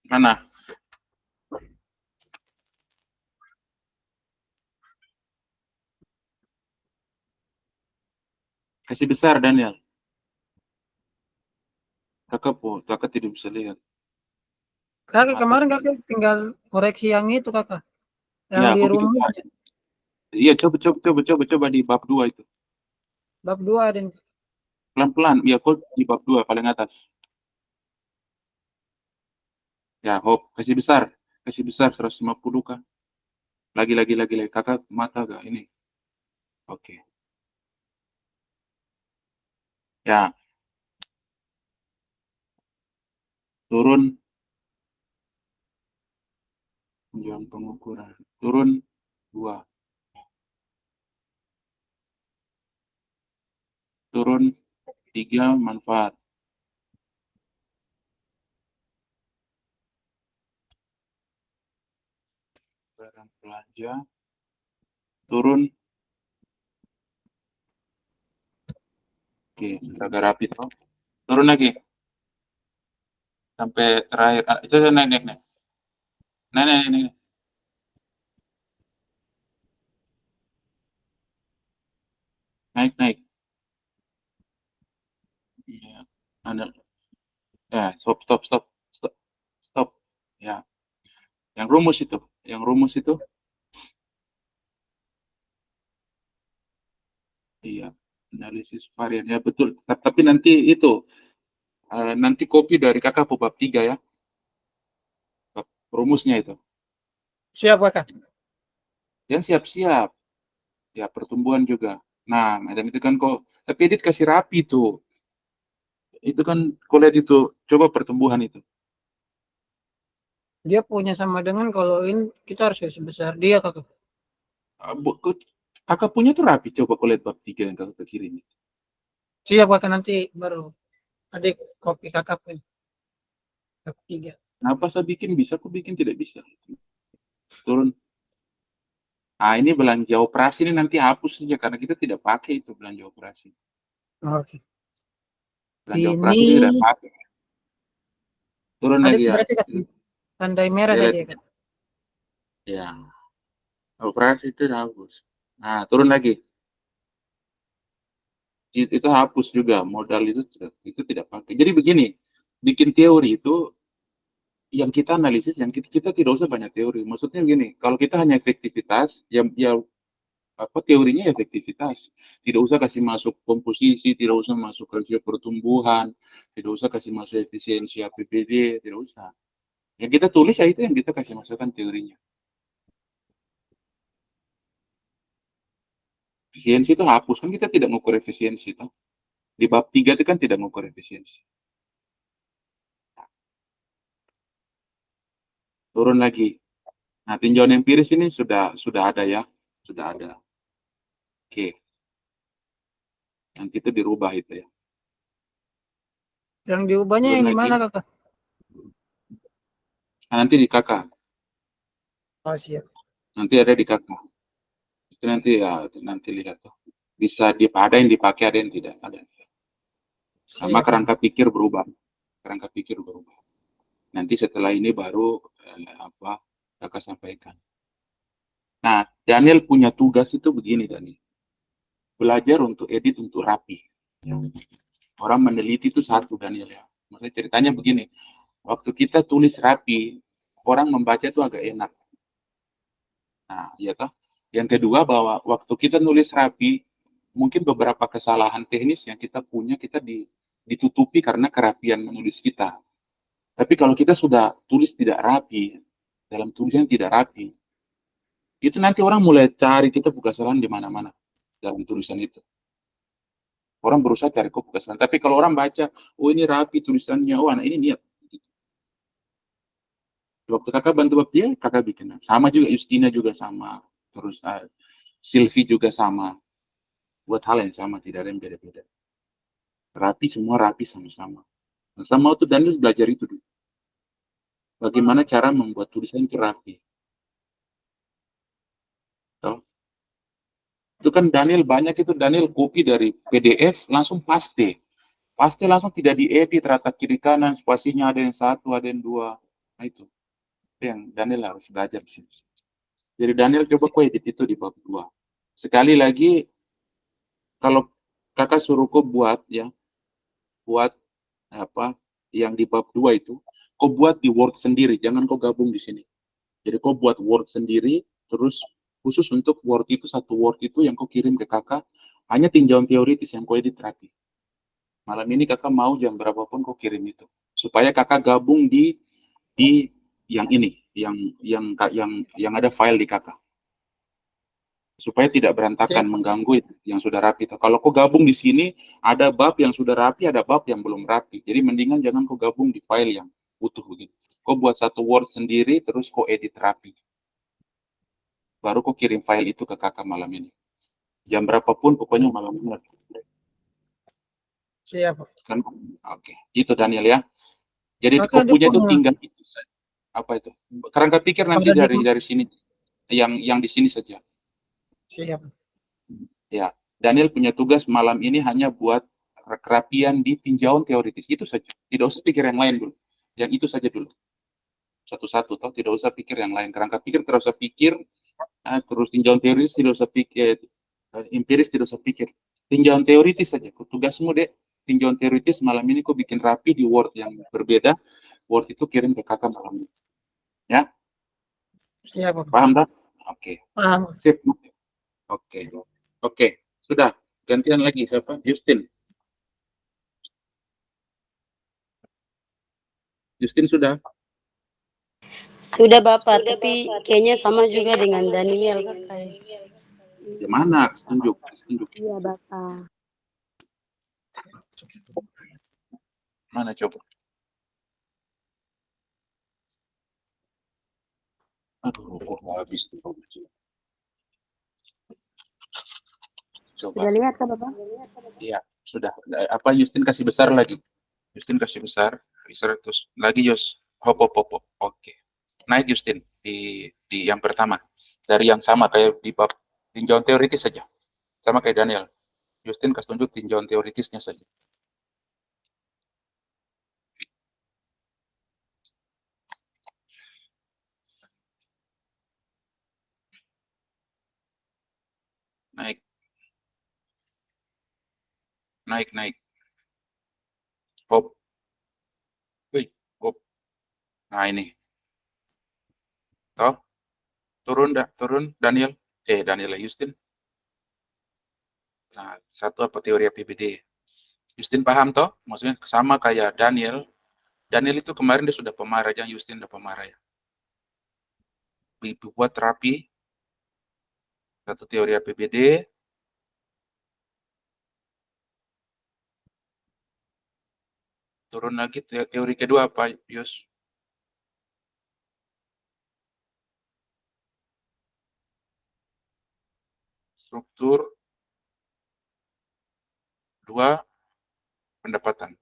Mana? Kasih besar, Daniel. Kakak tidak bisa lihat. Kakak Apa? kemarin kakak tinggal koreksi yang itu kakak, yang Ya, di aku bikin. rumusnya. Iya, coba di bab 2 itu. Bab 2 dan Pelan-pelan. Ya, kok di bab 2 paling atas. Ya, hop, kasih besar. Kasih besar 150 kah? Lagi. Kakak mata gak ini? Oke. Ya, turun jam pengukuran. Turun 2. Turun 3 manfaat. Barang belanja. Turun. Oke, agak rapi toh. Turun lagi. Sampai terakhir. Itu naik. Naik. Naik. Iya. Ada. Ya, stop. Ya, yang rumus itu. Iya, analisis varian. Ya, betul. Tapi nanti itu, nanti kopi dari kakak bab 3 ya. Bab rumusnya itu. siap kakak. Yang siap-siap. Ya, pertumbuhan juga. Nah, macam itu kan kok. Tapi edit kasih rapi tuh. Itu kan, kau lihat itu. Coba pertumbuhan itu. Dia punya sama dengan kalau ini kita harus kasih besar dia kakak. Kakak punya tuh rapi. Coba kau lihat bab 3 yang kakak kirim. Siap kakak, nanti baru adik kopi kakak pun. Bab 3. Kenapa saya bikin bisa, aku bikin tidak bisa. Turun. Nah, ini belanja operasi ini nanti hapus saja karena kita tidak pakai itu belanja operasi. Oke. Belanja operasi Ini kita tidak pakai. Turun adik lagi ya. berarti kasih tandai merah Dia saja lihat. ya kak. Ya, operasi itu hapus. Nah, turun lagi. Itu hapus juga. Modal itu tidak pakai. Jadi begini, bikin teori itu yang kita analisis, yang kita tidak usah banyak teori. Maksudnya begini, kalau kita hanya efektivitas, ya apa teorinya efektivitas. Tidak usah kasih masuk komposisi, tidak usah masuk rasio pertumbuhan, tidak usah kasih masuk efisiensi APBD, tidak usah. Yang kita tulis ya itu yang kita kasih masukkan teorinya. Efisiensi itu hapus, kan kita tidak mengukur efisiensi. Toh. Di bab 3 itu kan tidak mengukur efisiensi. Turun lagi. Nah, tinjauan empiris ini sudah ada ya. Sudah ada. Oke. Nanti itu dirubah itu ya. Yang diubahnya Turun yang di lagi. mana kakak? Nah, nanti di kakak. Oh siap. Nanti ada di kakak. Itu nanti ya, nanti lihat tuh. Bisa ada yang dipakai, ada yang tidak. Ada. Sama Siap kakak. kerangka pikir berubah. Kerangka pikir berubah. Nanti setelah ini baru apa kakak sampaikan. Nah, Daniel punya tugas itu begini, Daniel. Belajar untuk edit untuk rapi. Orang meneliti itu satu, Daniel ya. Maksudnya ceritanya begini. Waktu kita tulis rapi, orang membaca itu agak enak. Nah, ya toh. Yang kedua bahwa waktu kita nulis rapi, mungkin beberapa kesalahan teknis yang kita punya kita ditutupi karena kerapian menulis kita. Tapi kalau kita sudah tulis tidak rapi, dalam tulisan tidak rapi, itu nanti orang mulai cari kita buka kesalahan di mana-mana dalam tulisan itu. Orang berusaha cari kok buka kesalahan. Tapi kalau orang baca, oh ini rapi tulisannya, oh anak ini niat. Waktu kakak bantu bab dia, kakak bikin. Sama juga Justina juga sama. Terus Sylvie juga sama. Buat hal yang sama, tidak ada yang beda-beda. Rapi, semua rapi sama-sama. Nah, sama tuh Daniel belajar itu dulu. Bagaimana cara membuat tulisan itu rapi. Toh? Itu kan Daniel banyak itu Daniel copy dari PDF langsung paste. Paste langsung tidak diedit rata kiri kanan, spasinya ada yang satu, ada yang dua. Nah itu yang Daniel harus belajar di sini. Jadi Daniel coba kau edit itu di bab 2. Sekali lagi, kalau kakak suruh kau buat ya, buat apa yang di bab 2 itu, kau buat di Word sendiri, jangan kau gabung di sini. Jadi kau buat Word sendiri, terus khusus untuk Word itu, satu Word itu yang kau kirim ke kakak, hanya tinjauan teoritis yang kau edit rapi. Malam ini kakak mau jam berapapun kau kirim itu, supaya kakak gabung di yang ini, yang ada file di kakak, supaya tidak berantakan Siap. mengganggu itu yang sudah rapi. Kalau kau gabung di sini, ada bab yang sudah rapi, ada bab yang belum rapi. Jadi mendingan jangan kau gabung di file yang utuh begitu. Kau buat satu Word sendiri, terus kau edit rapi. Baru kau kirim file itu ke kakak malam ini. Jam berapapun, pokoknya malam ini. Siap. Kan? Oke, itu Daniel ya. Jadi Oke, kau dia punya itu punya tinggal itu saja. Apa itu? Kerangka pikir nanti paradigma. dari sini, yang di sini saja. Siap. Ya, Daniel punya tugas malam ini hanya buat kerapian di tinjauan teoritis. Itu saja. Tidak usah pikir yang lain dulu. Yang itu saja dulu. Satu-satu, toh tidak usah pikir yang lain. Kerangka pikir tidak usah pikir, terus tinjauan teoritis tidak usah pikir, empiris tidak usah pikir. Tinjauan teoritis saja. Tugasmu deh, tinjauan teoritis malam ini kau bikin rapi di Word yang berbeda. Word itu kirim ke kakak malam ini. Ya, Siap. paham tak? Oke. Paham. Sip. Oke. Oke. Sudah. Gantian lagi siapa? Justin. Justin sudah. Sudah Bapak, tapi kayaknya sama juga dengan Daniel Kakak. Gimana? Tunjuk. Tunjuk. Iya Bapak. Mana coba? Aduh, kok habis. Coba. Sudah lihat kan Bapak? Iya, sudah. Apa Justin kasih besar lagi? Justin kasih besar. Besar terus lagi Jos. Hop hop hop, hop. Oke. Naik Justin di yang pertama. Dari yang sama kayak di bab tinjauan teoritis saja. Sama kayak Daniel. Justin kasih tunjuk tinjauan teoritisnya saja. Naik. Naik, naik. Hop. Wih, hop. Nah ini. Toh, turun Daniel. Daniel Justin. Nah, satu apa teori APBD. Justin paham toh? Maksudnya sama kayak Daniel. Daniel itu kemarin dia sudah pemarah, yang Justin udah pemarah ya. Buat terapi, satu teori APBD, turun lagi teori kedua apa, Yus? Struktur dua pendapatan.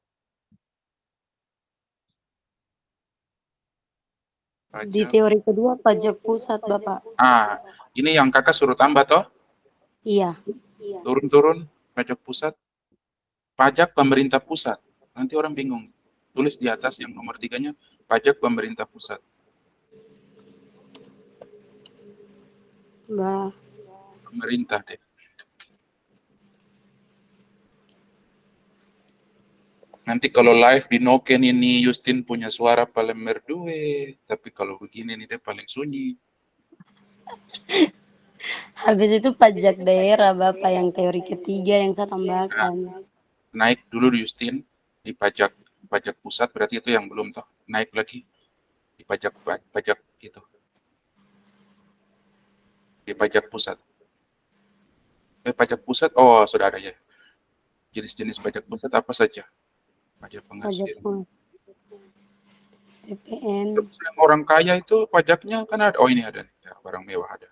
Di teori kedua pajak pusat Bapak. Ini yang kakak suruh tambah toh? Iya. Turun-turun pajak pusat, pajak pemerintah pusat. Nanti orang bingung. Tulis di atas yang nomor 3-nya, pajak pemerintah pusat. Mbak. Pemerintah deh. Nanti kalau live di Noken ini Justin punya suara paling merdue, tapi kalau begini nih dia paling sunyi. Habis itu pajak daerah Bapak yang teori ketiga yang saya tambahkan. Naik dulu Justin di pajak pusat, berarti itu yang belum toh. Naik lagi di pajak itu. Di pajak pusat. Pajak pusat, oh sudah ada ya. Jenis-jenis pajak pusat apa saja? Pajak penghasilan. PPN. Yang orang kaya itu pajaknya kan ada. Oh ini ada, ya, barang mewah ada.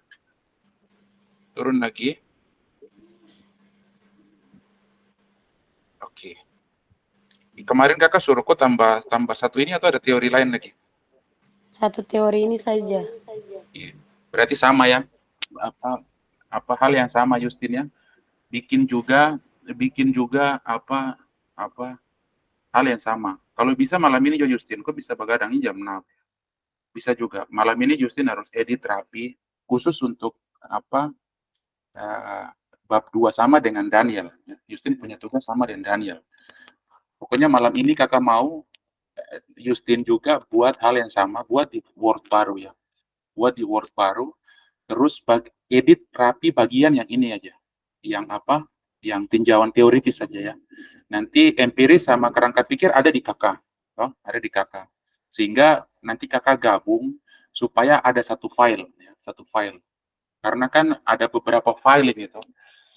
Turun lagi. Oke. Kemarin kakak suruh kok tambah satu ini atau ada teori lain lagi? Satu teori ini saja. Iya. Berarti sama ya. Apa hal yang sama Justin ya? Bikin juga apa hal yang sama. Kalau bisa malam ini Jo Justin, kok bisa begadang jam 6. bisa juga. Malam ini Justin harus edit rapi, khusus untuk apa, bab 2 sama dengan Daniel. Justin punya tugas sama dengan Daniel. Pokoknya malam ini kakak mau Justin juga buat hal yang sama, buat di Word baru ya. Buat di Word baru, terus edit rapi bagian yang ini aja. Yang apa? Yang tinjauan teoritis saja ya. Nanti empiris sama kerangka pikir ada di kakak. Oh, ada di kakak. Sehingga nanti kakak gabung supaya ada satu file. Ya, satu file. Karena kan ada beberapa file gitu.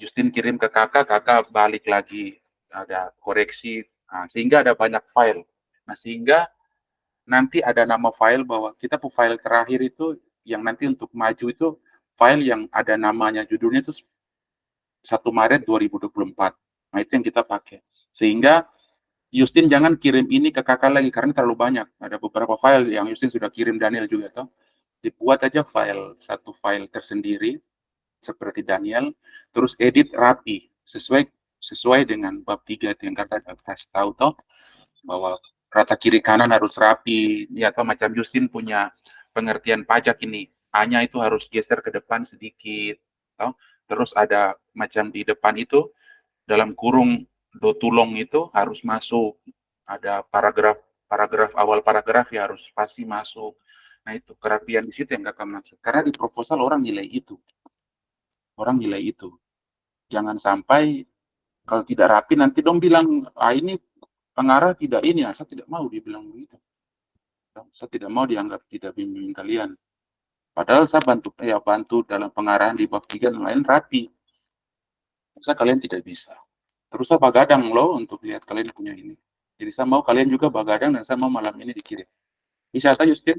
Justin kirim ke kakak, kakak balik lagi. Ada koreksi. Nah, sehingga ada banyak file. Nah, sehingga nanti ada nama file bahwa kita file terakhir itu yang nanti untuk maju itu file yang ada namanya judulnya itu 1 Maret 2024. Nah, itu yang kita pakai. Sehingga Justin jangan kirim ini ke kakak lagi karena terlalu banyak. Ada beberapa file yang Justin sudah kirim Daniel juga toh. Dibuat aja satu file tersendiri seperti Daniel, terus edit rapi sesuai dengan bab 3 itu yang kakak kasih tahu toh bahwa rata kiri kanan harus rapi, ya atau macam Justin punya pengertian pajak ini, A-nya itu harus geser ke depan sedikit, toh. Terus ada macam di depan itu dalam kurung do tulong itu harus masuk, ada paragraf awal paragraf ya harus pasti masuk. Nah itu kerapian di situ yang kakak maksud. Karena di proposal orang nilai itu, jangan sampai kalau tidak rapi nanti dong bilang ini pengarah tidak ini ya, saya tidak mau dibilang begitu. Saya tidak mau dianggap tidak bimbing kalian. Padahal saya bantu dalam pengarahan di bab 3 dan lain rapi. Masa kalian tidak bisa. Terus saya bagadang loh untuk lihat kalian punya ini. Jadi saya mau kalian juga bagadang dan saya mau malam ini dikirim. Bisa tak Justin?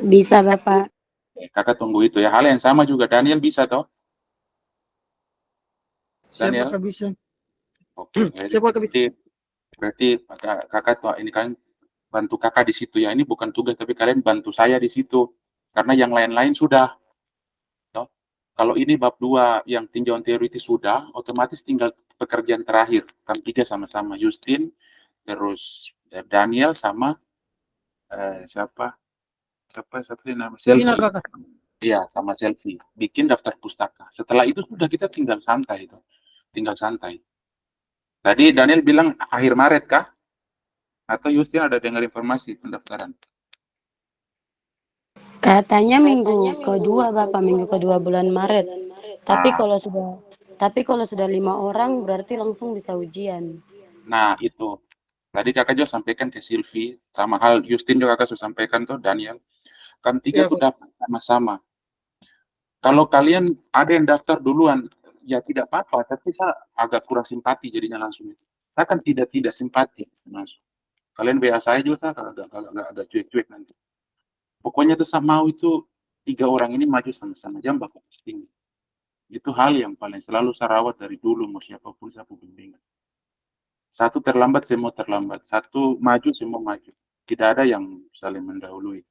Bisa Bapak. Kakak tunggu itu ya. Hal yang sama juga Daniel bisa toh? Siapa Daniel? bisa? Oke. Siapa bisa? Berarti kakak tuh ini kan bantu kakak di situ ya. Ini bukan tugas tapi kalian bantu saya di situ. Karena yang lain-lain sudah. Toh. Kalau ini bab 2 yang tinjauan teoritis sudah, otomatis tinggal pekerjaan terakhir. Kan 3 sama-sama. Justin, terus Daniel sama siapa sih nama Vina Selfie. kakak. Iya, sama Selfie. Bikin daftar pustaka. Setelah itu sudah kita tinggal santai itu. Tinggal santai. Tadi Daniel bilang akhir Maret kah? Atau Justin ada dengar informasi pendaftaran? Katanya minggu kedua Bapak, minggu kedua bulan Maret. Tapi kalau sudah 5 orang berarti langsung bisa ujian. Nah, itu. Tadi kakak juga sampaikan ke Sylvie, sama hal Justin juga kakak sudah sampaikan tuh Daniel. Kan 3 tuh dapat sama-sama. Kalau kalian ada yang daftar duluan, ya tidak apa-apa, tapi saya agak kurang simpati jadinya langsung itu. Saya kan tidak simpati langsung. Kalian WA saya juga saya agak cuek-cuek nanti. Pokoknya tuh saya mau itu 3 orang ini maju sama-sama jam baku tinggi. Itu hal yang paling selalu saya rawat dari dulu mau siapapun saya bimbingan. Satu terlambat saya mau terlambat, satu maju saya mau maju. Tidak ada yang saling mendahului.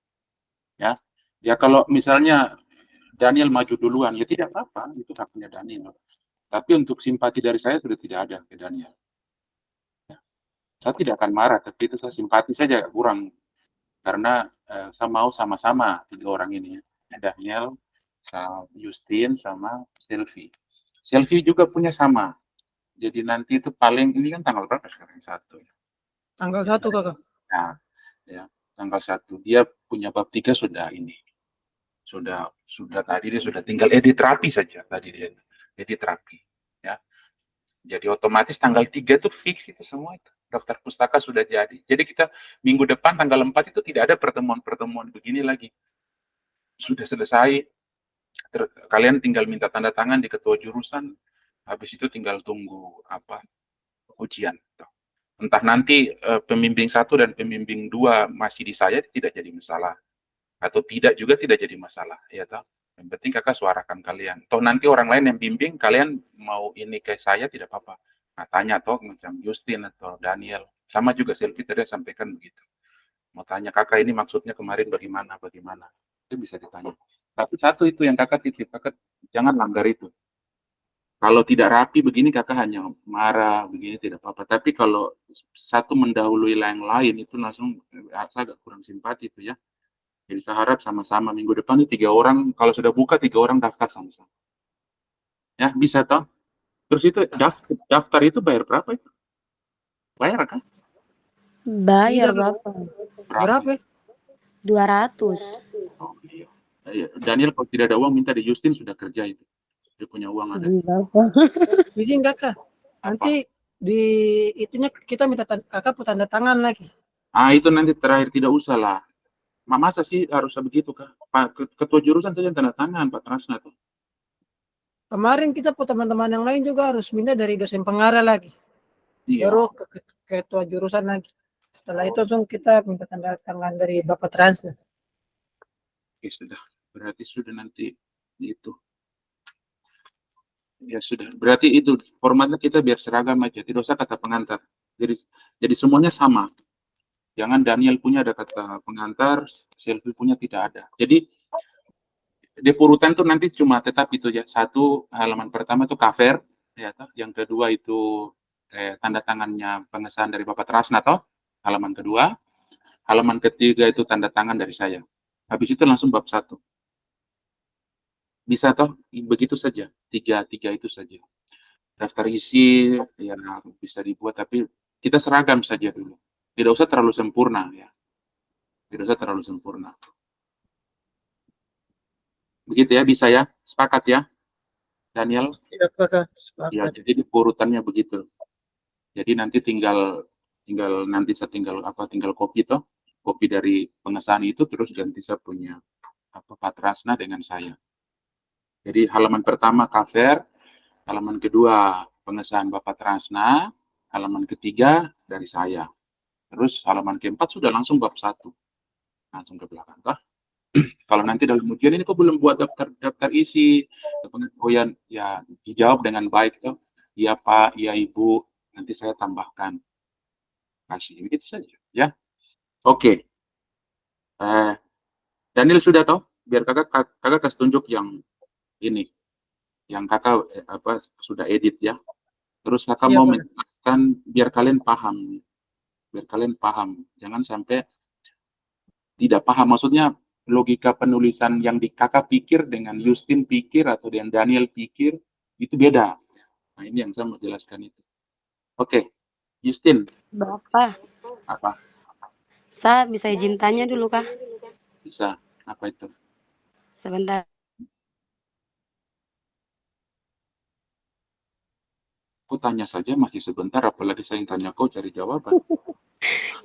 Ya, ya kalau misalnya Daniel maju duluan, ya tidak apa-apa, itu haknya Daniel. Tapi untuk simpati dari saya sudah tidak ada ke Daniel. Saya tidak akan marah, tapi itu saya simpati saja kurang. Karena saya mau sama-sama 3 orang ini. Daniel, Justin, sama Selfie. Selfie juga punya sama. Jadi nanti itu paling, ini kan tanggal berapa sekarang? 1. Tanggal 1 kakak. Nah, ya, tanggal 1. Dia punya bab 3 sudah ini. Sudah tadi dia sudah tinggal edit rapi saja tadi dia. Edit rapi. Ya. Jadi otomatis tanggal 3 itu fix itu semua itu. Daftar pustaka sudah jadi. Jadi kita minggu depan tanggal 4 itu tidak ada pertemuan-pertemuan begini lagi. Sudah selesai. Kalian tinggal minta tanda tangan di ketua jurusan. Habis itu tinggal tunggu ujian. Entah nanti pembimbing 1 dan pembimbing 2 masih di saya tidak jadi masalah. Atau tidak juga tidak jadi masalah, ya toh. Yang penting kakak suarakan kalian. Toh nanti orang lain yang bimbing, kalian mau ini kayak saya tidak apa-apa. Nah, tanya toh macam Justin atau Daniel. Sama juga Selfie tadi sampaikan begitu. Mau tanya kakak ini maksudnya kemarin bagaimana. Itu bisa ditanya. Tapi satu itu yang kakak titip, kakak jangan langgar itu. Kalau tidak rapi begini kakak hanya marah begini tidak apa-apa. Tapi kalau satu mendahului yang lain itu langsung saya agak kurang simpati itu ya. Jadi saya harap sama-sama minggu depan ini 3 orang, kalau sudah buka 3 orang daftar sama-sama. Ya bisa toh. Terus itu daftar itu bayar berapa itu? Bayar kan? Bayar Tidak, Bro. Bapak. Berapa? Ya? 200. Oh, iya. Iya. Daniel kalau tidak ada uang minta di Justin sudah kerja itu. Dia punya uang ada. Di Bapak. Izin kakak. Apa? Nanti di itunya kita minta kakak pun tanda tangan lagi. Ah itu nanti terakhir tidak usah lah. Masa sih harus begitu kah? Pak ketua jurusan saja yang tanda tangan Pak Trasna tuh. Kemarin kita pun teman-teman yang lain juga harus minta dari dosen pengarah lagi. Iya. Baru ke ketua jurusan lagi. Setelah itu langsung kita minta tanda tangan dari Bapak Trans. Oke sudah. Berarti sudah nanti itu. Ya sudah. Berarti itu formatnya kita biar seragam aja. Tidak usah kata pengantar. Jadi semuanya sama. Jangan Daniel punya ada kata pengantar, Selfie punya tidak ada. Jadi di urutan tuh nanti cuma tetap itu ya. Satu halaman pertama itu cover, ya toh. Yang kedua itu tanda tangannya pengesahan dari Bapak Trasna toh. Halaman kedua. Halaman ketiga itu tanda tangan dari saya. Habis itu langsung bab 1. Bisa toh? Begitu saja. Tiga itu saja. Daftar isi ya bisa dibuat tapi kita seragam saja dulu. Tidak usah terlalu sempurna ya. Tidak usah terlalu sempurna. Begitu ya, bisa ya? Sepakat ya, Daniel? Siap kakak. Ya, Sepakat. jadi urutannya begitu. Jadi nanti tinggal nanti saya tinggal copy toh, copy dari pengesahan itu terus ganti saya punya Pak Trasna dengan saya. Jadi halaman pertama cover, halaman kedua pengesahan Bapak Trasna, halaman ketiga dari saya. Terus halaman keempat sudah langsung bab 1. Langsung ke belakang toh. Kalau nanti dalam ujian ini kok belum buat daftar isi, oh ya dijawab dengan baik tuh, iya Pak, iya Ibu, nanti saya tambahkan, kasih begitu saja, ya. Oke, Daniel sudah tahu, biar kakak kasih tunjuk yang ini, yang kakak sudah edit ya. Terus kakak Siap mau kakak. menjelaskan biar kalian paham, jangan sampai tidak paham, maksudnya logika penulisan yang di kakak pikir dengan Justin pikir atau dengan Daniel pikir itu beda. Nah ini yang saya mau jelaskan itu. Oke, Justin. Bapak, Apa? saya bisa izin tanya dulu kah? Bisa. Apa itu? Sebentar. Kau tanya saja masih sebentar, apalagi saya yang tanya kau cari jawaban.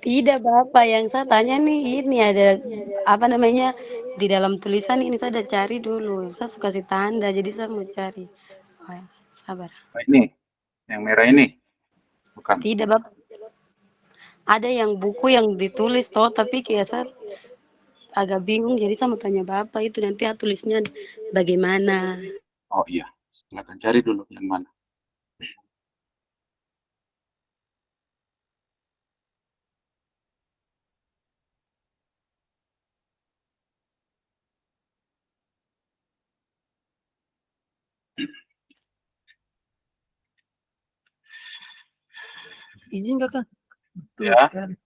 Tidak Bapak, yang saya tanya nih ini ada apa namanya di dalam tulisan ini saya udah cari dulu. Saya suka kasih tanda, jadi saya mau cari. Oh, ya, sabar. Nah, ini, yang merah ini, bukan? Tidak Bapak. Ada yang buku yang ditulis toh, tapi kayak saya agak bingung, jadi saya mau tanya Bapak itu nanti tulisnya bagaimana. Oh iya, silakan cari dulu yang mana. Izin kakak. Betul Ya, sekali.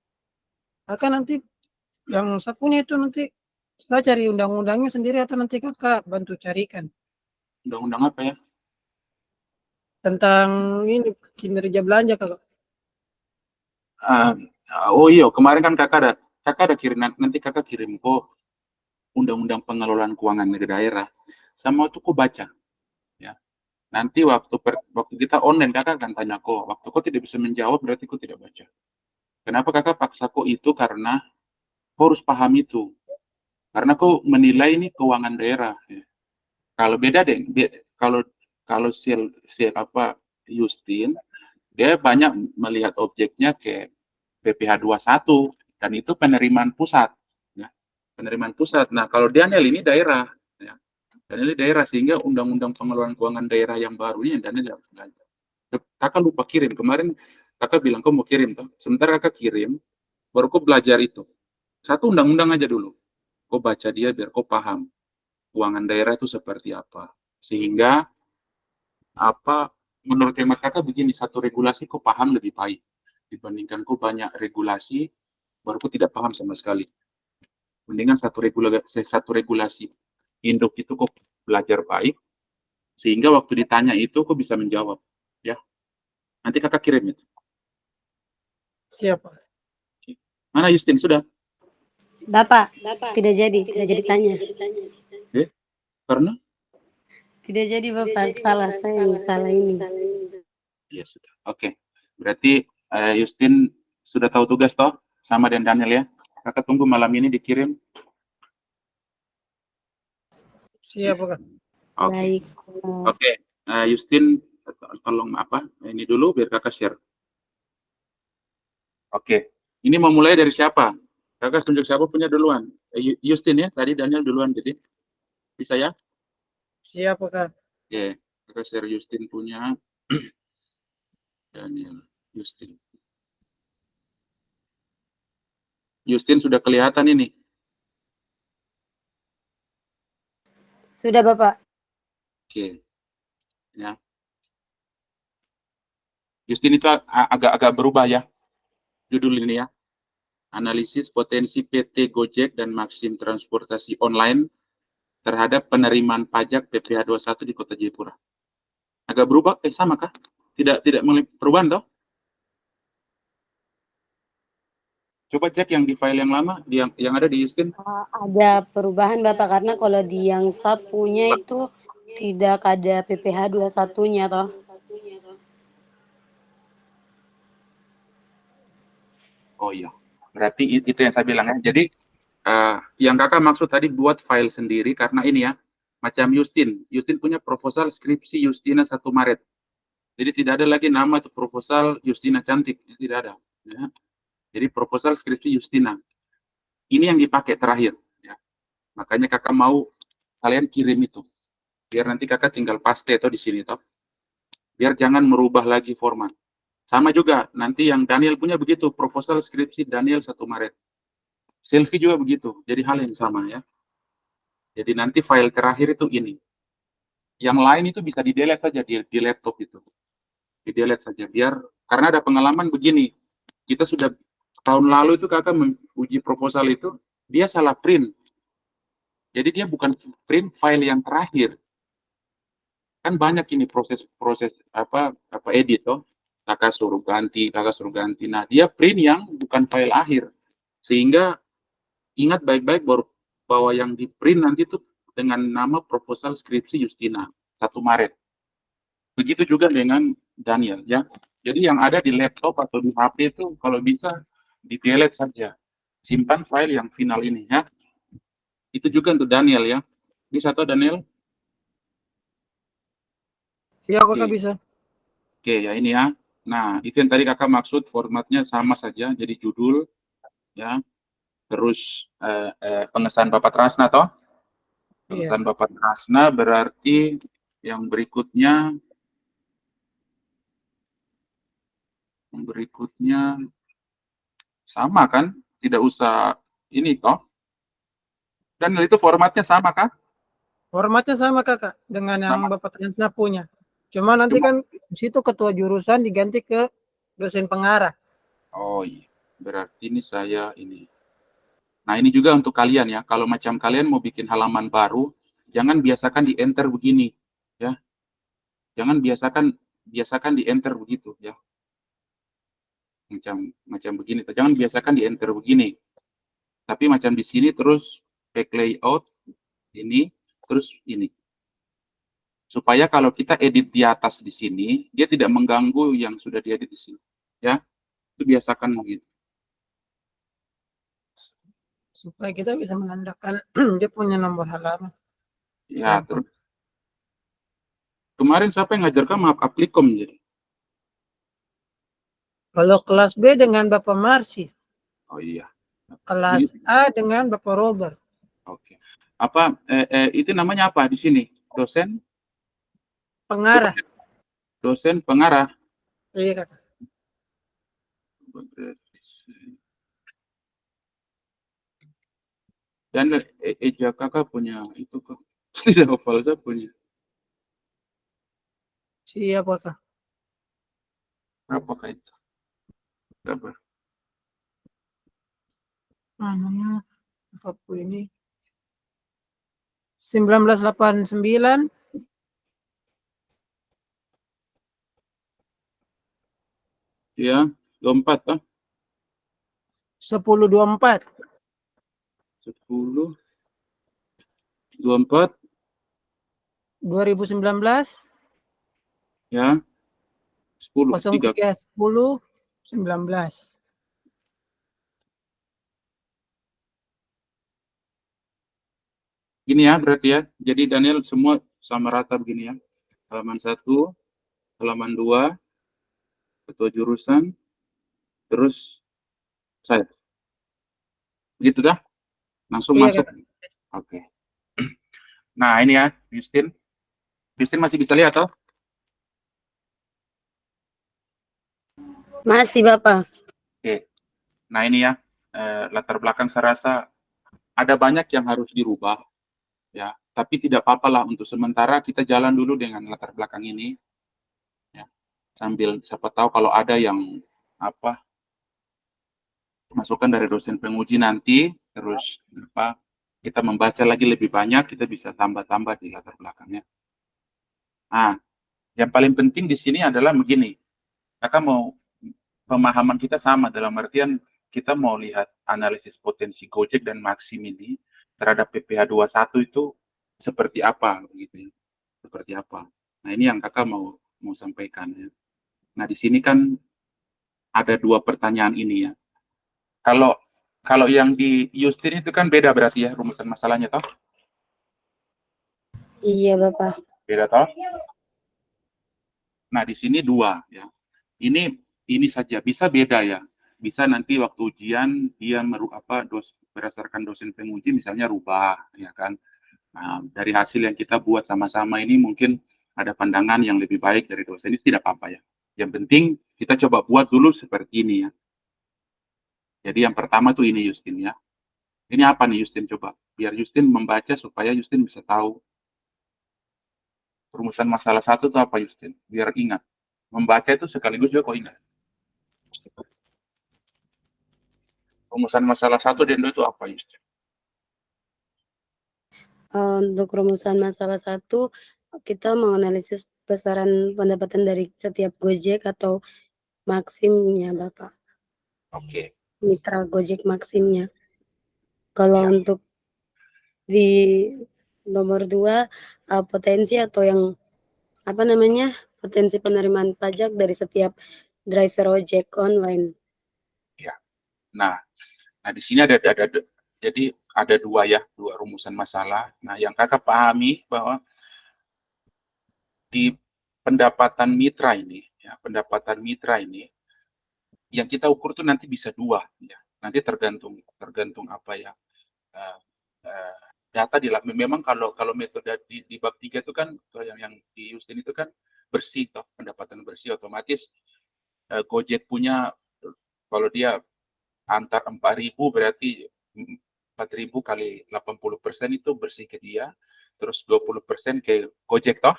Kakak nanti yang saya punya itu nanti saya cari undang-undangnya sendiri atau nanti kakak bantu carikan undang-undang apa ya? tentang ini kinerja belanja kakak. Oh iya, kemarin kan kakak ada kirim, nanti kakak kirim kok undang-undang pengelolaan keuangan negara daerah. Sama itu kok baca, ya. Nanti waktu kita online kakak akan tanya kok, waktu kok tidak bisa menjawab berarti kok tidak baca. Kenapa kakak paksa kok itu karena kau harus paham itu. Karena kau menilai ini keuangan daerah. Ya. Kalau beda deh, kalau kalau Justin, dia banyak melihat objeknya ke PPh 21 dan itu penerimaan pusat, ya. Penerimaan pusat. Nah, kalau Daniel ini daerah, ya. Daniel ini daerah sehingga undang-undang pengelolaan keuangan daerah yang baru ini Daniel harus belajar. Kakak lupa kirim. Kemarin kakak bilang kau mau kirim toh. Sementara kakak kirim, baru kau belajar itu. Satu undang-undang aja dulu. Kau baca dia biar kau paham keuangan daerah itu seperti apa. Sehingga apa menurut hemat kakak begini, satu regulasi kok paham lebih baik dibandingkan kok banyak regulasi baru kok tidak paham sama sekali. Mendingan satu regulasi induk itu kok belajar baik sehingga waktu ditanya itu kok bisa menjawab, ya. Nanti kakak kirim itu. Siap, Pak. Mana Justin sudah? Bapak, tidak jadi tanya. Karena Tidak jadi Bapak, salah saya yang salah ini. ya sudah. Oke. Berarti Justin sudah tahu tugas toh sama dan Daniel ya. Kakak tunggu malam ini dikirim. Siap, Pak. Oke. Baik. Oke. Justin tolong apa? Ini dulu biar kakak share. Oke. Ini mau mulai dari siapa? Kakak tunjuk siapa punya duluan? Justin ya, tadi Daniel duluan jadi. Bisa ya? Siap, Pak. Oke. Kakak share Justin punya. Daniel, Justin. Justin sudah kelihatan ini. Sudah Bapak. Oke. Ya. Justin itu agak-agak berubah ya. Judul ini ya. Analisis potensi PT Gojek dan Maxim Transportasi Online terhadap penerimaan pajak PPh 21 di Kota Jayapura. Agak berubah, sama kah? Tidak perubahan toh? Coba cek yang di file yang lama, yang ada di Justin. Ada perubahan Bapak, karena kalau di yang satunya itu tidak ada PPh 21-nya toh. Oh iya, berarti itu yang saya bilang ya. Jadi yang kakak maksud tadi buat file sendiri karena ini ya, macam Justin punya proposal skripsi Justina 1 Maret. Jadi tidak ada lagi nama itu proposal Justina Cantik, tidak ada. Ya. Jadi proposal skripsi Justina. Ini yang dipakai terakhir. Ya. Makanya kakak mau kalian kirim itu. Biar nanti kakak tinggal paste atau di sini toh. Biar jangan merubah lagi format. Sama juga, nanti yang Daniel punya begitu, proposal skripsi Daniel 1 Maret. Selfie juga begitu, jadi hal yang sama ya. Jadi nanti file terakhir itu ini. Yang lain itu bisa di-delete saja di laptop itu. Di-delete saja, biar, karena ada pengalaman begini, kita sudah, tahun lalu itu kakak uji proposal itu, dia salah print. Jadi dia bukan print file yang terakhir. Kan banyak ini proses apa edit toh. Kakak suruh ganti. Nah, dia print yang bukan file akhir. Sehingga ingat baik-baik bahwa yang di print nanti itu dengan nama proposal skripsi Justina 1 Maret. Begitu juga dengan Daniel ya. Jadi yang ada di laptop atau di HP itu kalau bisa di-delete saja. Simpan file yang final ini ya. Itu juga untuk Daniel ya. Bisa toh Daniel? Siap, Oke. Pak, bisa. Oke, ya ini ya. Nah, itu yang tadi kakak maksud, formatnya sama saja, jadi judul, ya. Terus pengesahan Bapak Trasna toh? Pengesahan Bapak Trasna berarti yang berikutnya sama kan? Tidak usah ini toh? Dan itu formatnya sama kan? Formatnya sama, Kakak, dengan yang Sama. Bapak Transna punya. Cuma nanti kan di situ ketua jurusan diganti ke dosen pengarah. Oh iya, berarti ini saya ini. Nah, ini juga untuk kalian ya. Kalau macam kalian mau bikin halaman baru, jangan biasakan di enter begini, ya. Jangan biasakan di enter begitu, ya. Macam begini. Jangan biasakan di enter begini. Tapi macam di sini terus back layout ini, terus ini. Supaya kalau kita edit di atas di sini, dia tidak mengganggu yang sudah diedit di sini, ya. Itu biasakan begitu. Supaya kita bisa menandakan dia punya nomor halaman. Ya, terus kemarin siapa yang ngajar kamu Aplikom jadi? Kalau kelas B dengan Bapak Marsi. Oh iya. Kelas A dengan Bapak Robert. Oke. Apa itu namanya apa di sini? Dosen Pengarah. dosen pengarah. Iya, Kakak. Dan Eja kakak punya itu kok. Tidak hafal saya punya. Siapa kah? Berapakah itu? Berapa? Namanya apa ini? 1989, Ya, 24 ah. 1024, 10, 24, 2019, ya, 10, 3. 03, 10, 19. Gini ya berarti ya. Jadi Daniel semua sama rata begini ya. Halaman 1, halaman 2, ketua jurusan, terus saya. Begitu dah? Langsung Iya, masuk. Kak. Oke. Nah, ini ya, Justin. Justin masih bisa lihat toh? Masih Bapak. Oke. Nah, ini ya, latar belakang saya rasa ada banyak yang harus dirubah ya. Tapi tidak apa-apa lah untuk sementara kita jalan dulu dengan latar belakang ini ya. Sambil siapa tahu kalau ada yang apa masukan dari dosen penguji nanti, terus apa kita membaca lagi lebih banyak, kita bisa tambah-tambah di latar belakangnya. Nah, yang paling penting di sini adalah begini, kakak mau pemahaman kita sama dalam artian kita mau lihat analisis potensi Gojek dan Maxim ini terhadap PPh 21 itu seperti apa begitu ya. Seperti apa. Nah, ini yang kakak mau sampaikan ya. Nah, di sini kan ada dua pertanyaan ini ya. Kalau kalau yang di Justin itu kan beda berarti ya rumusan masalahnya toh? Iya Bapak. Beda toh? Nah, di sini dua ya. Ini saja bisa beda ya. Bisa nanti waktu ujian dia berdasarkan dosen penguji misalnya rubah ya kan. Nah, dari hasil yang kita buat sama-sama ini mungkin ada pandangan yang lebih baik dari dosen ini tidak apa-apa ya. Yang penting kita coba buat dulu seperti ini ya. Jadi yang pertama tuh ini Justin ya. Ini apa nih Justin coba? Biar Justin membaca supaya Justin bisa tahu rumusan masalah satu itu apa Justin. Biar ingat. Membaca itu sekaligus juga kok ingat. Rumusan masalah satu dan dua itu apa Justin? Untuk rumusan masalah 1, kita menganalisis besaran pendapatan dari setiap Gojek atau Maximnya Bapak. Oke. Mitra Gojek Maximnya. Kalau Ya. untuk di nomor 2, potensi atau yang apa namanya, potensi penerimaan pajak dari setiap driver ojek online. Ya. Nah, di sini jadi ada dua rumusan masalah. Nah, yang kakak pahami bahwa di pendapatan mitra ini, ya, pendapatan mitra ini, yang kita ukur tuh nanti bisa dua, ya. Nanti tergantung apa ya uh, uh, data memang kalau metode di bab 3 itu kan yang di Justin itu kan bersih toh, pendapatan bersih otomatis Gojek punya kalau dia antar 4.000 berarti 4.000 kali 80% itu bersih ke dia, terus 20% ke Gojek toh,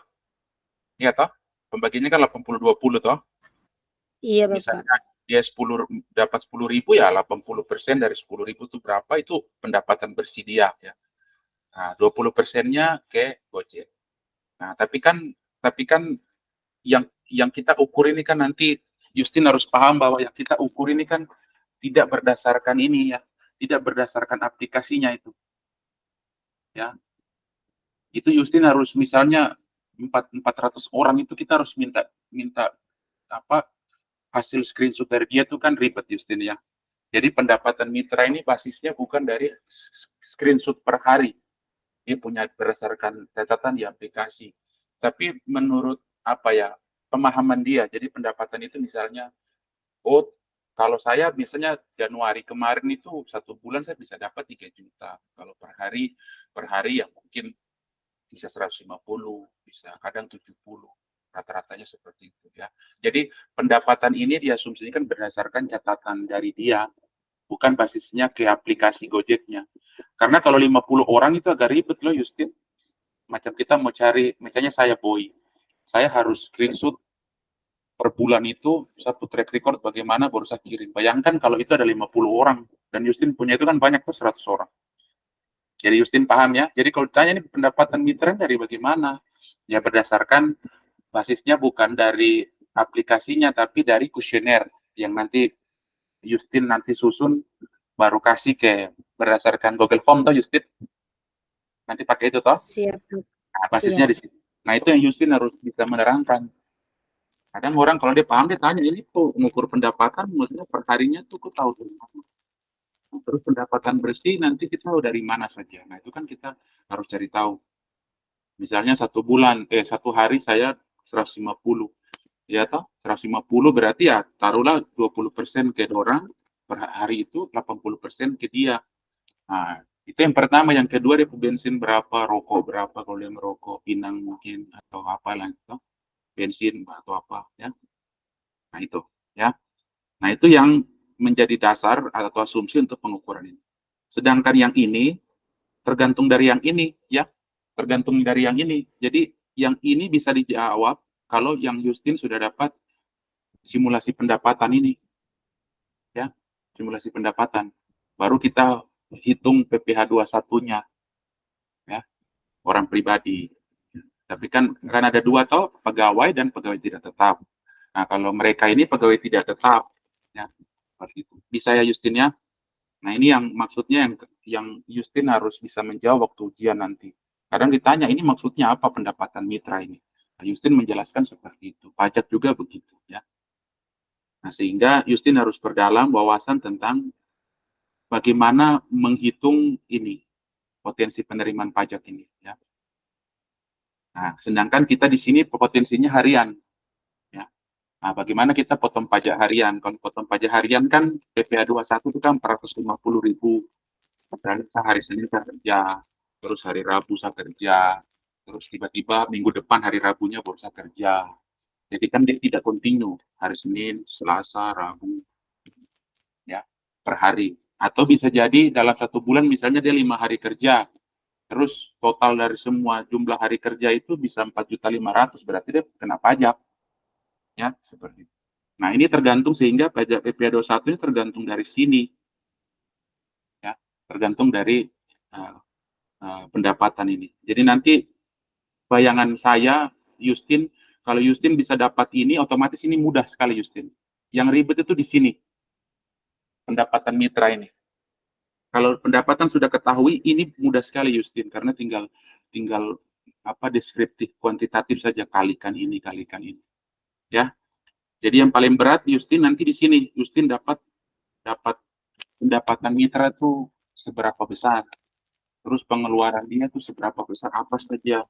iya toh, pembagiannya kan 80-20 toh, Iya Bapak. misalnya dia dapat 10.000 ya 80% dari 10.000 itu berapa itu pendapatan bersih dia ya. Nah, 20%-nya ke Gojek. Nah, tapi kan yang kita ukur ini kan nanti Justin harus paham bahwa yang kita ukur ini kan tidak berdasarkan ini ya, tidak berdasarkan aplikasinya itu. Ya. Itu Justin harus misalnya 400 orang itu kita harus minta minta apa hasil screenshot dari dia tuh kan ribet Justin ya. Jadi pendapatan mitra ini basisnya bukan dari screenshot per hari. Dia punya berdasarkan catatan di aplikasi. Tapi menurut apa ya pemahaman dia, jadi pendapatan itu misalnya, oh kalau saya biasanya Januari kemarin itu 1 bulan saya bisa dapat 3 juta. Kalau per hari ya mungkin bisa 150, bisa kadang 70. Rata-ratanya seperti itu ya. Jadi pendapatan ini diasumsikan berdasarkan catatan dari dia, bukan basisnya ke aplikasi Gojeknya. Karena kalau 50 orang itu agak ribet loh Justin. Macam kita mau cari, misalnya saya Boy. saya harus screenshot per bulan itu satu track record bagaimana baru saya kirim. Bayangkan kalau itu ada 50 orang dan Justin punya itu kan banyak tuh 100 orang. Jadi Justin paham ya. Jadi kalau ditanya ini pendapatan mitra dari bagaimana? Ya berdasarkan basisnya bukan dari aplikasinya tapi dari kuesioner yang nanti Justin nanti susun baru kasih ke berdasarkan Google Form toh Justin. Nanti pakai itu toh. Siap. Nah, basisnya Iya. di situ. Nah, itu yang Justin harus bisa menerangkan. Kadang orang kalau dia paham dia tanya ini tuh mengukur pendapatan maksudnya per harinya tuh kok tahu dari mana. Nah, terus pendapatan bersih nanti kita tahu dari mana saja. Nah, itu kan kita harus cari tahu. Misalnya satu hari saya 150. Ya toh, 150 berarti ya taruhlah 20% ke orang per hari itu 80% ke dia. Nah, itu yang pertama. Yang kedua dia bensin berapa, rokok berapa kalau dia merokok, pinang mungkin atau apa lah itu, bensin atau apa ya. Nah, itu ya. Nah, itu yang menjadi dasar atau asumsi untuk pengukuran ini. Sedangkan yang ini tergantung dari yang ini ya. Tergantung dari yang ini. Jadi yang ini bisa dijawab kalau yang Justin sudah dapat simulasi pendapatan ini. Ya, simulasi pendapatan. Baru kita hitung PPh 21-nya ya, orang pribadi. Tapi kan ada dua toh, pegawai dan pegawai tidak tetap. Nah, kalau mereka ini pegawai tidak tetap ya, seperti itu. Bisa ya Justin ya. Nah, ini yang maksudnya yang Justin harus bisa menjawab waktu ujian nanti. Kadang ditanya ini maksudnya apa pendapatan mitra ini. Nah, Justin menjelaskan seperti itu. Pajak juga begitu ya. Nah, sehingga Justin harus berdalam wawasan tentang bagaimana menghitung ini potensi penerimaan pajak ini ya. Nah, sedangkan kita di sini potensinya harian ya. Nah, bagaimana kita potong pajak harian? Kalau potong pajak harian kan PPh 21 itu kan 450.000. Berarti hari Senin saya kerja, terus hari Rabu saya kerja, terus tiba-tiba minggu depan hari Rabunya baru saya kerja. Jadi kan dia tidak kontinu, hari Senin, Selasa, Rabu, ya, per hari. Atau bisa jadi dalam satu bulan misalnya dia 5 hari kerja, terus total dari semua jumlah hari kerja itu bisa 4.500.000, berarti dia kena pajak. Ya, seperti itu. Nah, ini tergantung sehingga pajak PPh 21 ini tergantung dari sini. Ya, tergantung dari pendapatan ini. Jadi nanti bayangan saya, Justin, kalau Justin bisa dapat ini, otomatis ini mudah sekali Justin. Yang ribet itu di sini, pendapatan mitra ini. Kalau pendapatan sudah ketahui, ini mudah sekali Justin, karena tinggal apa deskriptif kuantitatif saja, kalikan ini. Ya. Jadi yang paling berat Justin nanti di sini, Justin dapat pendapatan mitra itu seberapa besar. Terus pengeluaran dia itu seberapa besar, apa saja.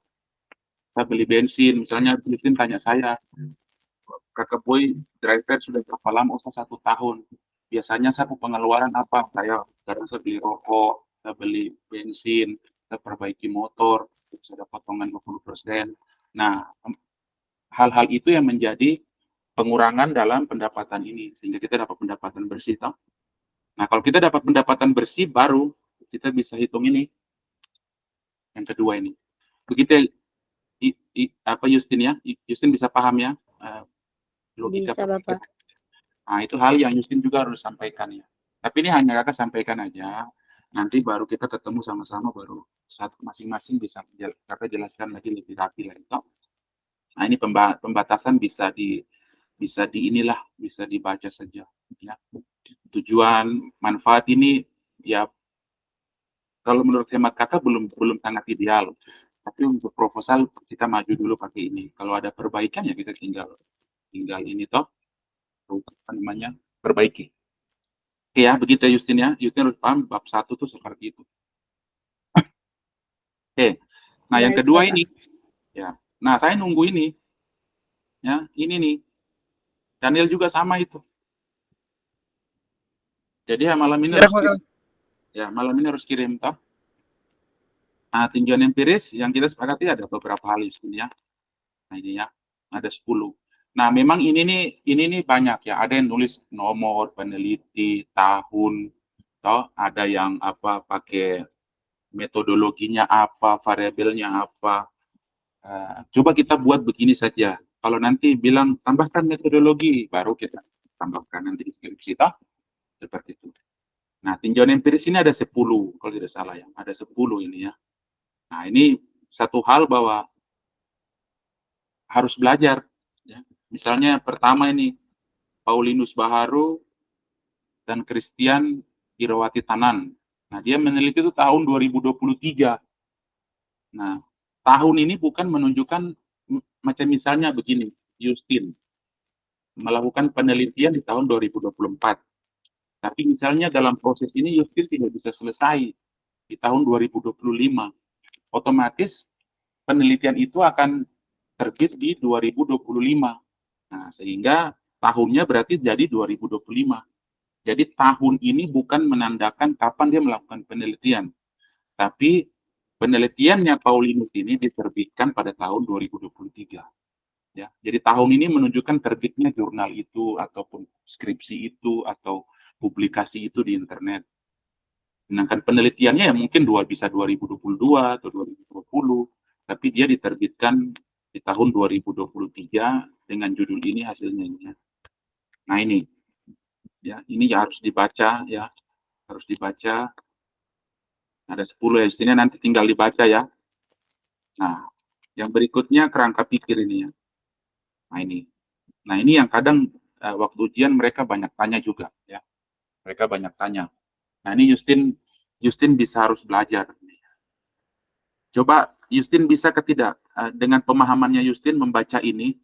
Saya beli bensin, misalnya Justin tanya saya, Kakak Boy driver sudah berapa lama? Oh, saya 1 tahun. Biasanya saya pengeluaran apa? Karena saya beli rokok, saya beli bensin, saya perbaiki motor, saya dapat potongan 20%. Nah, hal-hal itu yang menjadi pengurangan dalam pendapatan ini, sehingga kita dapat pendapatan bersih. Toh? Nah, kalau kita dapat pendapatan bersih, baru kita bisa hitung ini, yang kedua ini. Begitu apa Justin ya? Justin bisa paham ya? Logika Bisa, Bapak. Nah, itu hal yang Justin juga harus sampaikan ya. Tapi ini hanya kakak sampaikan aja. Nanti baru kita ketemu sama-sama, baru saat masing-masing bisa kakak jelaskan lagi lebih rapi lagi. Nah, ini pembatasan bisa dibaca saja. Ya. Tujuan manfaat ini ya kalau menurut hemat kakak belum sangat ideal. Tapi untuk proposal kita maju dulu pakai ini. Kalau ada perbaikan ya kita tinggal ini toh, apa namanya, perbaiki. Oke ya, begitu ya Justin ya. Justin harus paham bab 1 tuh seperti itu. Oke. Nah, yang Baik, kedua Bapak. ini ya. Nah, saya nunggu ini. Ya, ini nih. Daniel juga sama itu. Jadi ya malam ini Siap, harus kirim. Ya, malam ini harus kirim toh. Nah, tinjauan empiris yang kita sepakati ada beberapa hal Justin ya. Nah, ini ya. Ada 10. Nah, memang ini nih banyak ya. Ada yang nulis nomor, peneliti, tahun, toh ada yang apa pakai metodologinya apa, variabelnya apa. Coba kita buat begini saja. Kalau nanti bilang tambahkan metodologi, baru kita tambahkan nanti di skripsi, toh? Seperti itu. Nah, tinjauan empiris ini ada 10, kalau tidak salah ya. Ada 10 ini ya. Nah, ini satu hal bahwa harus belajar. Ya. Misalnya pertama ini, Paulinus Baharu dan Christian Irawati Tanan. Nah, dia meneliti itu tahun 2023. Nah, tahun ini bukan menunjukkan macam misalnya begini, Justin melakukan penelitian di tahun 2024. Tapi misalnya dalam proses ini Justin tidak bisa selesai di tahun 2025. Otomatis penelitian itu akan terbit di 2025. Nah, sehingga tahunnya berarti jadi 2025. Jadi tahun ini bukan menandakan kapan dia melakukan penelitian, tapi penelitiannya Paulinus ini diterbitkan pada tahun 2023. Ya, jadi tahun ini menunjukkan terbitnya jurnal itu ataupun skripsi itu atau publikasi itu di internet. Sedangkan penelitiannya ya mungkin bisa 2022 atau 2020, tapi dia diterbitkan di tahun 2023 dengan judul ini hasilnya ini. Nah ini, ya ini ya harus dibaca ya, harus dibaca. Ada 10 ya, istinya nanti tinggal dibaca ya. Nah, yang berikutnya kerangka pikir ini ya. Nah ini yang kadang waktu ujian mereka banyak tanya juga ya. Mereka banyak tanya. Nah ini Justin bisa harus belajar. Coba Justin bisa tidak dengan pemahamannya Justin membaca ini,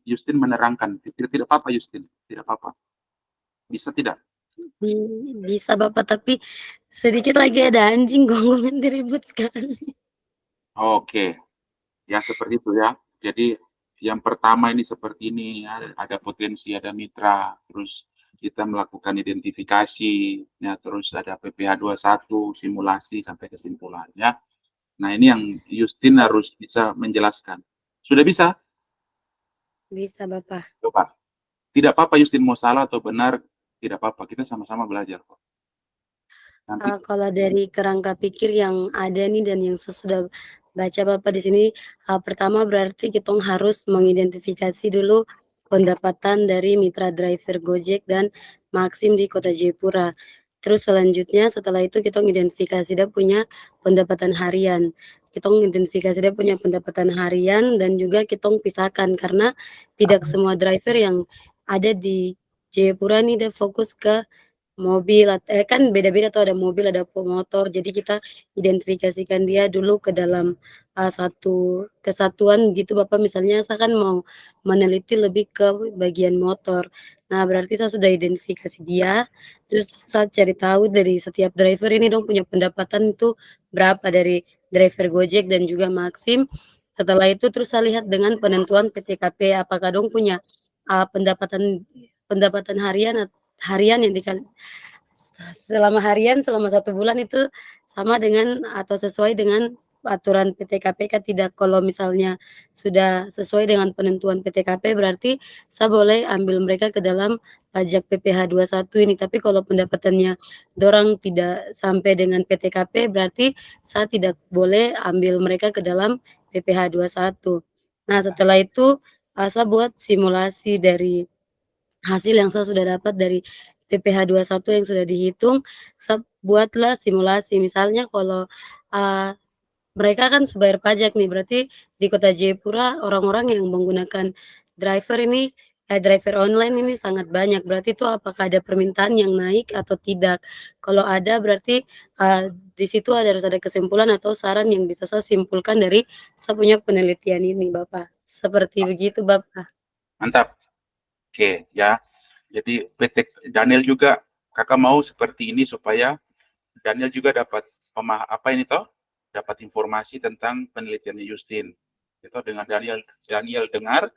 Justin menerangkan. Tidak apa-apa Justin, tidak apa-apa. Bisa tidak? Bisa Bapak, tapi sedikit lagi ada anjing gonggongan ribut sekali. Oke, ya seperti itu ya. Jadi yang pertama ini seperti ini, ada potensi, ada mitra, terus kita melakukan identifikasi, ya, terus ada PPH 21, simulasi sampai kesimpulan ya. Nah ini yang Justin harus bisa menjelaskan. Sudah bisa? Bisa Bapak. Coba. Tidak apa-apa Justin mau salah atau benar, tidak apa-apa. Kita sama-sama belajar kok. Nanti Kalau dari kerangka pikir yang ada nih dan yang saya sudah baca Bapak di sini, pertama berarti kita harus mengidentifikasi dulu pendapatan dari mitra driver Gojek dan Maxim di Kota Jayapura. Terus selanjutnya setelah itu kita mengidentifikasi dia punya pendapatan harian. Kita mengidentifikasi dia punya pendapatan harian dan juga kita pisahkan karena tidak semua driver yang ada di Jayapura nih dia fokus ke mobil kan beda-beda tuh ada mobil, ada pemotor. Jadi kita identifikasikan dia dulu ke dalam, satu kesatuan gitu Bapak. Misalnya saya kan mau meneliti lebih ke bagian motor. Nah berarti saya sudah identifikasi dia, terus saya cari tahu dari setiap driver ini dong punya pendapatan itu berapa dari driver Gojek dan juga Maxim. Setelah itu terus saya lihat dengan penentuan PTKP apakah dong punya, pendapatan pendapatan harian yang selama harian selama 1 bulan itu sama dengan atau sesuai dengan aturan PTKPK tidak. Kalau misalnya sudah sesuai dengan penentuan PTKP berarti saya boleh ambil mereka ke dalam pajak PPh 21 ini. Tapi kalau pendapatannya dorang tidak sampai dengan PTKP berarti saya tidak boleh ambil mereka ke dalam PPh 21. Nah setelah itu, saya buat simulasi dari hasil yang saya sudah dapat dari PPh 21 yang sudah dihitung, buatlah simulasi. Misalnya kalau, mereka kan bayar pajak nih, berarti di Kota Jayapura orang-orang yang menggunakan driver ini, driver online ini sangat banyak. Berarti itu apakah ada permintaan yang naik atau tidak? Kalau ada berarti, di situ harus ada kesimpulan atau saran yang bisa saya simpulkan dari saya punya penelitian ini, Bapak. Seperti begitu, Bapak. mantap. Oke, ya. Jadi PT Daniel juga kakak mau seperti ini supaya Daniel juga dapat dapat informasi tentang penelitiannya Justin. Itu dengan Daniel dengar,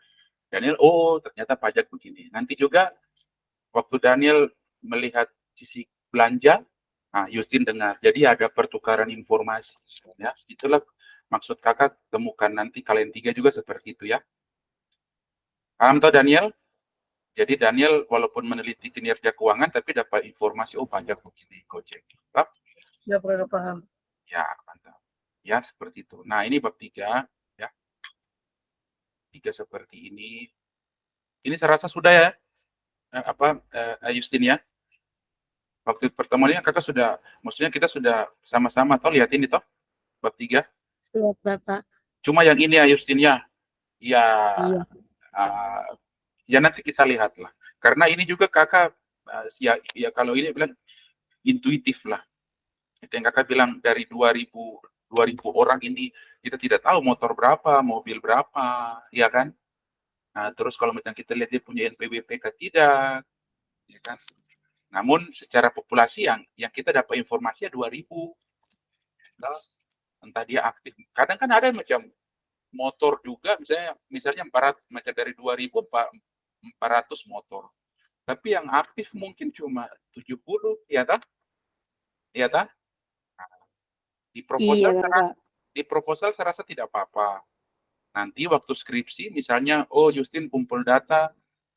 Daniel ternyata pajak begini. Nanti juga waktu Daniel melihat sisi belanja, nah Justin dengar. Jadi ada pertukaran informasi. Ya, itulah maksud kakak temukan nanti kalian 3 juga seperti itu ya. Paham toh Daniel? Jadi Daniel walaupun meneliti kinerja keuangan tapi dapat informasi pajak begini Gojek. Bab? Ya, paham. Ya, mantap. Ya, seperti itu. Nah, ini bab 3. 3 seperti ini. Ini saya rasa sudah ya, Justin ya. Waktu pertemuan ini kakak sudah, maksudnya kita sudah sama-sama toh lihat ini toh, bab 3. Siap, Bapak. Cuma yang ini ya Justin ya, ya, Iya. ya nanti kita lihat lah. Karena ini juga kakak, ya kalau ini bilang intuitif lah. Itu yang kakak bilang dari 2000 orang ini kita tidak tahu motor berapa, mobil berapa, ya kan? Nah, terus kalau misalnya kita lihat dia punya NPWP tidak, ya kan? Namun secara populasi yang kita dapat informasinya 2000. Entah dia aktif. Kadang kan ada macam motor juga misalnya 400, macam dari 2000 400 motor. Tapi yang aktif mungkin cuma 70, ya tak? Ya tak? Di Iya, proposal Bapak. saya rasa tidak apa-apa. Nanti waktu skripsi misalnya, oh Justin kumpul data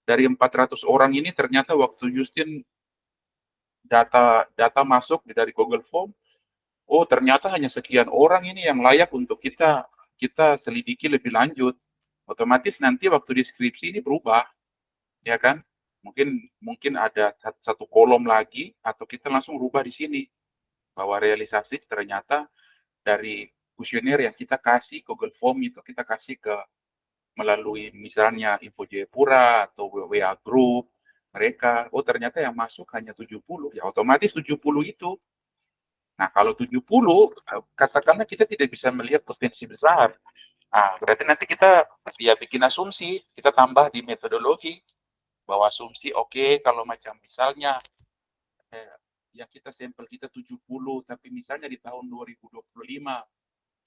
dari 400 orang ini ternyata waktu Justin data masuk dari Google Form, oh ternyata hanya sekian orang ini yang layak untuk kita selidiki lebih lanjut. Otomatis nanti waktu deskripsi ini berubah, ya kan? Mungkin ada satu kolom lagi atau kita langsung rubah di sini bahwa realisasi ternyata dari kuesioner yang kita kasih Google Form itu kita kasih ke melalui misalnya Info Jayapura atau WA Group mereka, oh ternyata yang masuk hanya 70, ya otomatis 70 itu. Nah, kalau 70, katakanlah kita tidak bisa melihat potensi besar. Berarti nanti kita ya bikin asumsi, kita tambah di metodologi bahwa asumsi oke, kalau macam misalnya yang kita sampel kita 70, tapi misalnya di tahun 2025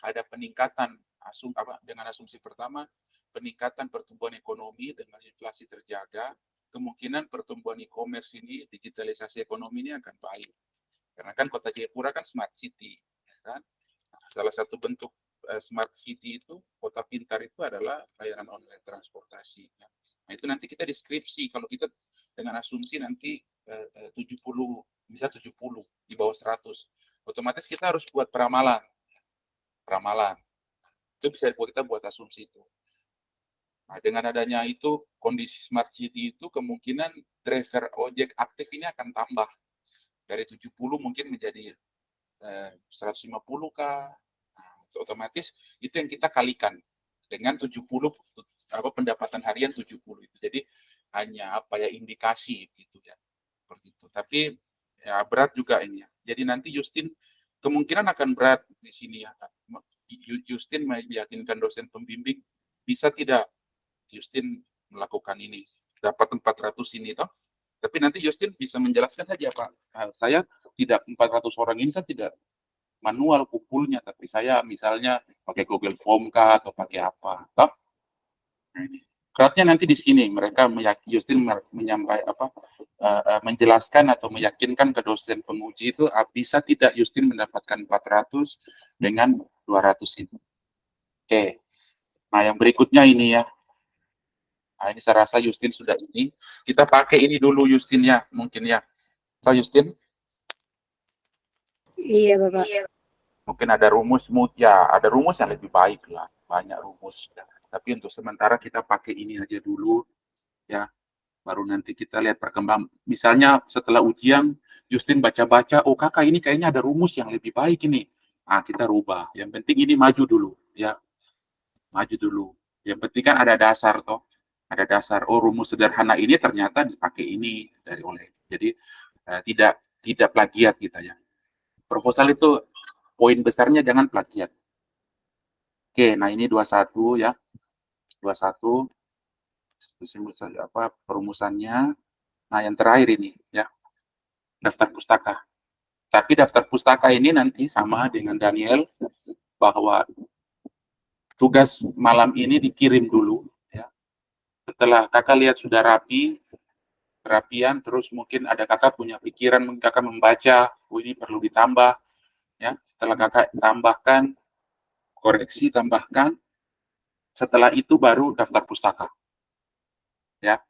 ada peningkatan dengan asumsi pertama, peningkatan pertumbuhan ekonomi dengan inflasi terjaga, kemungkinan pertumbuhan e-commerce ini, digitalisasi ekonomi ini akan baik. Karena kan Kota Jayapura kan smart city, ya kan? Salah satu bentuk smart city itu, kota pintar itu adalah layanan online transportasi. Nah, itu nanti kita deskripsi, kalau kita dengan asumsi nanti 70, bisa 70 di bawah 100. Otomatis kita harus buat peramalan. Itu bisa kita buat asumsi itu. Nah, dengan adanya itu, kondisi smart city itu kemungkinan driver ojek aktif ini akan tambah. Dari 70 mungkin menjadi 150 kah? Nah, otomatis itu yang kita kalikan dengan 70 pendapatan harian 70 itu. Jadi hanya indikasi gitu ya. Seperti itu. Tapi ya berat juga ini ya. Jadi nanti Justin kemungkinan akan berat di sini ya. Justin meyakinkan dosen pembimbing bisa tidak Justin melakukan ini, dapat 400 ini toh. Tapi nanti Justin bisa menjelaskan saja Pak, saya tidak 400 orang ini saya tidak manual kumpulnya, tapi saya misalnya pakai Google Form kah atau pakai apa, toh? Keratnya nanti di sini mereka Justin menyampaikan menjelaskan atau meyakinkan ke dosen penguji itu bisa tidak Justin mendapatkan 400 dengan 200 itu. Oke. Nah, yang berikutnya ini ya. Nah, ini saya rasa Justin sudah ini. Kita pakai ini dulu Justin ya, mungkin ya. So, Justin? Iya, Bapak. Mungkin ada rumus yang lebih baik lah. Banyak rumus. Tapi untuk sementara kita pakai ini aja dulu. Ya, baru nanti kita lihat perkembangan. Misalnya setelah ujian, Justin baca-baca, oh kakak ini kayaknya ada rumus yang lebih baik ini. Nah, kita rubah. Yang penting ini maju dulu. Ya, maju dulu. Yang penting kan ada dasar toh. Ada dasar, oh rumus sederhana ini ternyata dipakai ini dari oleh. Jadi tidak plagiat kita ya. Proposal itu poin besarnya jangan plagiat. Oke, nah ini 21 ya. 21 perumusannya. Nah, yang terakhir ini ya. Daftar pustaka. Tapi daftar pustaka ini nanti sama dengan Daniel bahwa tugas malam ini dikirim dulu ya. Setelah kakak lihat sudah rapian, terus mungkin ada kakak punya pikiran, mungkin kakak membaca, oh ini perlu ditambah, ya. Setelah kakak tambahkan, koreksi, tambahkan, setelah itu baru daftar pustaka, ya.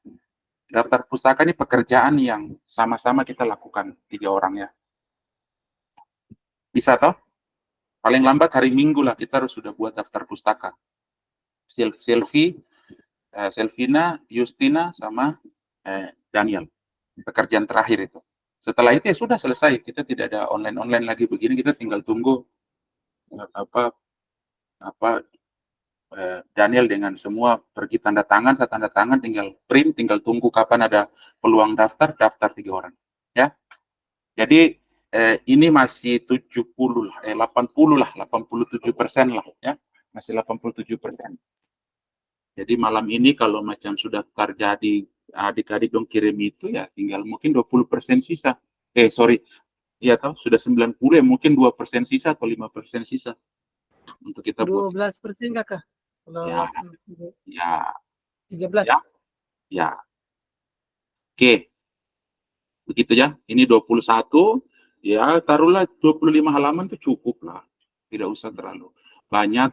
Daftar pustaka ini pekerjaan yang sama-sama kita lakukan 3 orang ya. Bisa toh? Paling lambat hari Minggu lah kita harus sudah buat daftar pustaka. Selfie, Selvina, Justina, sama Daniel. Pekerjaan terakhir itu. Setelah itu ya sudah selesai. Kita tidak ada online lagi begini. Kita tinggal tunggu Daniel dengan semua pergi tanda tangan, saya tanda tangan, tinggal print, tinggal tunggu kapan ada peluang daftar 3 orang. Ya. Jadi ini masih 70 lah, 80 lah, 87% lah ya. Masih 87%. Jadi malam ini kalau macam sudah terjadi adik-adik dong kirim itu ya tinggal mungkin 20% sisa. Iya tahu sudah 90 ya mungkin 2% sisa atau 5% sisa untuk kita buat. 12% kakak. Kalau Ya, ya, 13. ya, ya. Oke, begitu ya. Ini 21, ya taruhlah 25 halaman itu cukup lah. Tidak usah terlalu banyak.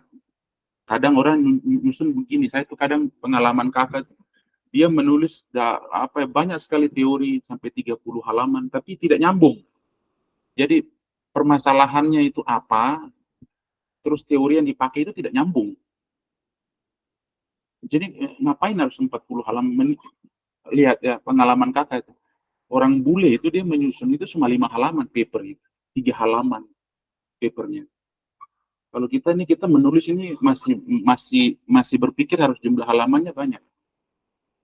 Kadang orang nyusun begini, saya tuh kadang pengalaman kakak, dia menulis banyak sekali teori sampai 30 halaman, tapi tidak nyambung. Jadi permasalahannya itu apa, terus teori yang dipakai itu tidak nyambung. Jadi ngapain harus 40 halaman? Lihat ya pengalaman kakak itu. Orang bule itu dia menyusun itu cuma 5 halaman papernya, 3 halaman papernya. Kalau kita nih kita menulis ini masih berpikir harus jumlah halamannya banyak.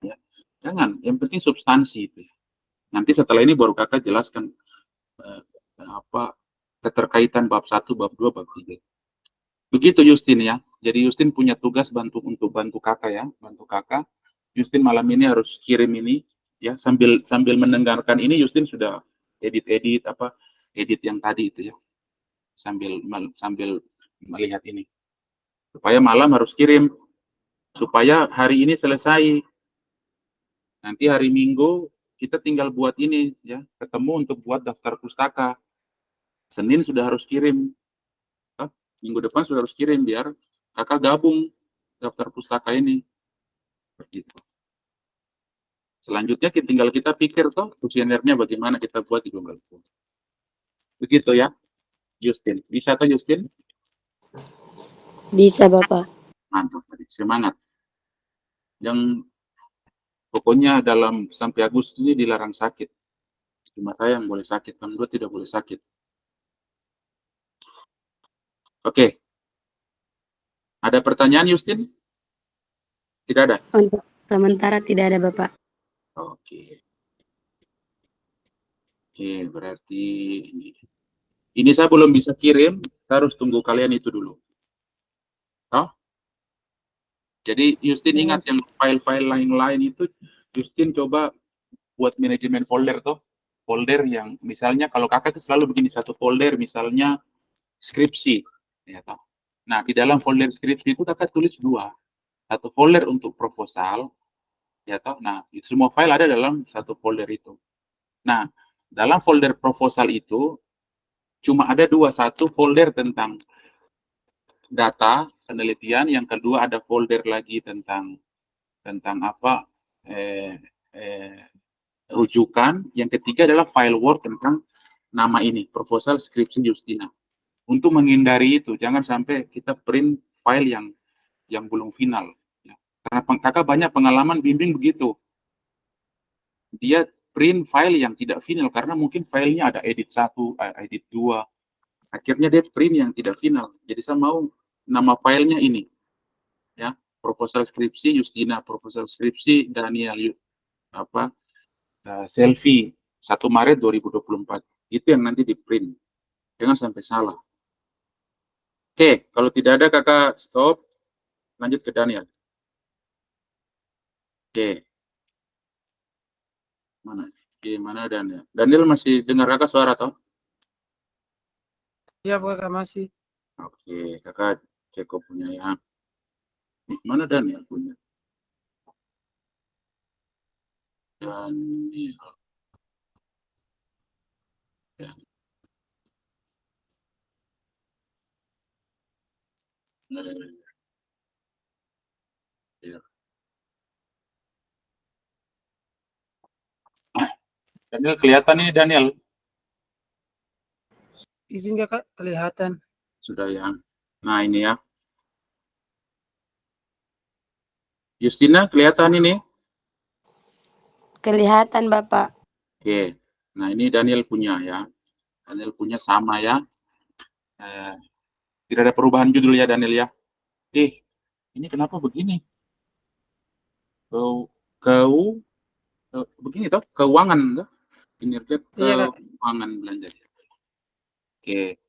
Ya. Jangan, yang penting substansi itu. Nanti setelah ini baru kakak jelaskan keterkaitan bab 1, bab 2, bab 3. Begitu Justin ya. Jadi Justin punya tugas untuk bantu kakak ya, bantu kakak. Justin malam ini harus kirim ini ya sambil mendengarkan ini Justin sudah edit yang tadi itu ya. Sambil melihat ini. Supaya malam harus kirim supaya hari ini selesai. Nanti hari Minggu kita tinggal buat ini ya, ketemu untuk buat daftar pustaka. Senin sudah harus kirim. Minggu depan sudah harus kirim biar kakak gabung daftar pustaka ini. Begitu. Selanjutnya tinggal kita pikir toh kuesionernya bagaimana kita buat di Google Form. Begitu ya, Justin. Bisa toh Justin? Bisa Bapak. Mantap, semangat. Yang pokoknya sampai Agustus ini dilarang sakit. Cuma saya yang boleh sakit, yang dua tidak boleh sakit. Oke. Ada pertanyaan Justin? Tidak ada? Untuk sementara tidak ada Bapak. Oke. Oke, berarti ini saya belum bisa kirim, saya harus tunggu kalian itu dulu. Oh? Jadi Justin ingat yang file-file lain-lain itu, Justin coba buat manajemen folder toh. Folder yang misalnya kalau kakak itu selalu begini, satu folder misalnya skripsi. Ya, toh. Nah, di dalam folder skripsi itu kakak tulis 2. Satu folder untuk proposal, ya toh. Nah, itu semua file ada dalam satu folder itu. Nah, dalam folder proposal itu cuma ada 2, satu folder tentang data penelitian, yang kedua ada folder lagi tentang rujukan, yang ketiga adalah file Word tentang nama ini, proposal skripsi Justina. Untuk menghindari itu, jangan sampai kita print file yang belum final. Ya. Karena kakak banyak pengalaman bimbing begitu. Dia print file yang tidak final, karena mungkin filenya ada edit 1, edit 2. Akhirnya dia print yang tidak final. Jadi saya mau nama filenya ini. Ya, proposal skripsi Justina, proposal skripsi Daniel, selfie 1 Maret 2024. Itu yang nanti di print. Jangan sampai salah. Oke, kalau tidak ada kakak stop. Lanjut ke Daniel. Oke. Mana Daniel? Daniel masih dengar kakak suara toh? Iya, kakak masih. Oke, kakak cek punya ya. Mana Daniel punya? Daniel. Ya. Ya. Daniel kelihatan nih Daniel. Izin kakak kelihatan. Sudah ya. Nah ini ya. Justina kelihatan ini? Kelihatan Bapak. Oke. Nah, ini Daniel punya ya. Daniel punya sama ya. Eh, tidak ada perubahan judul ya Daniel ya. Ini kenapa begini? Kau, kau, begini toh, keuangan toh. Kinerja Iya Kak. keuangan belanja. Oke,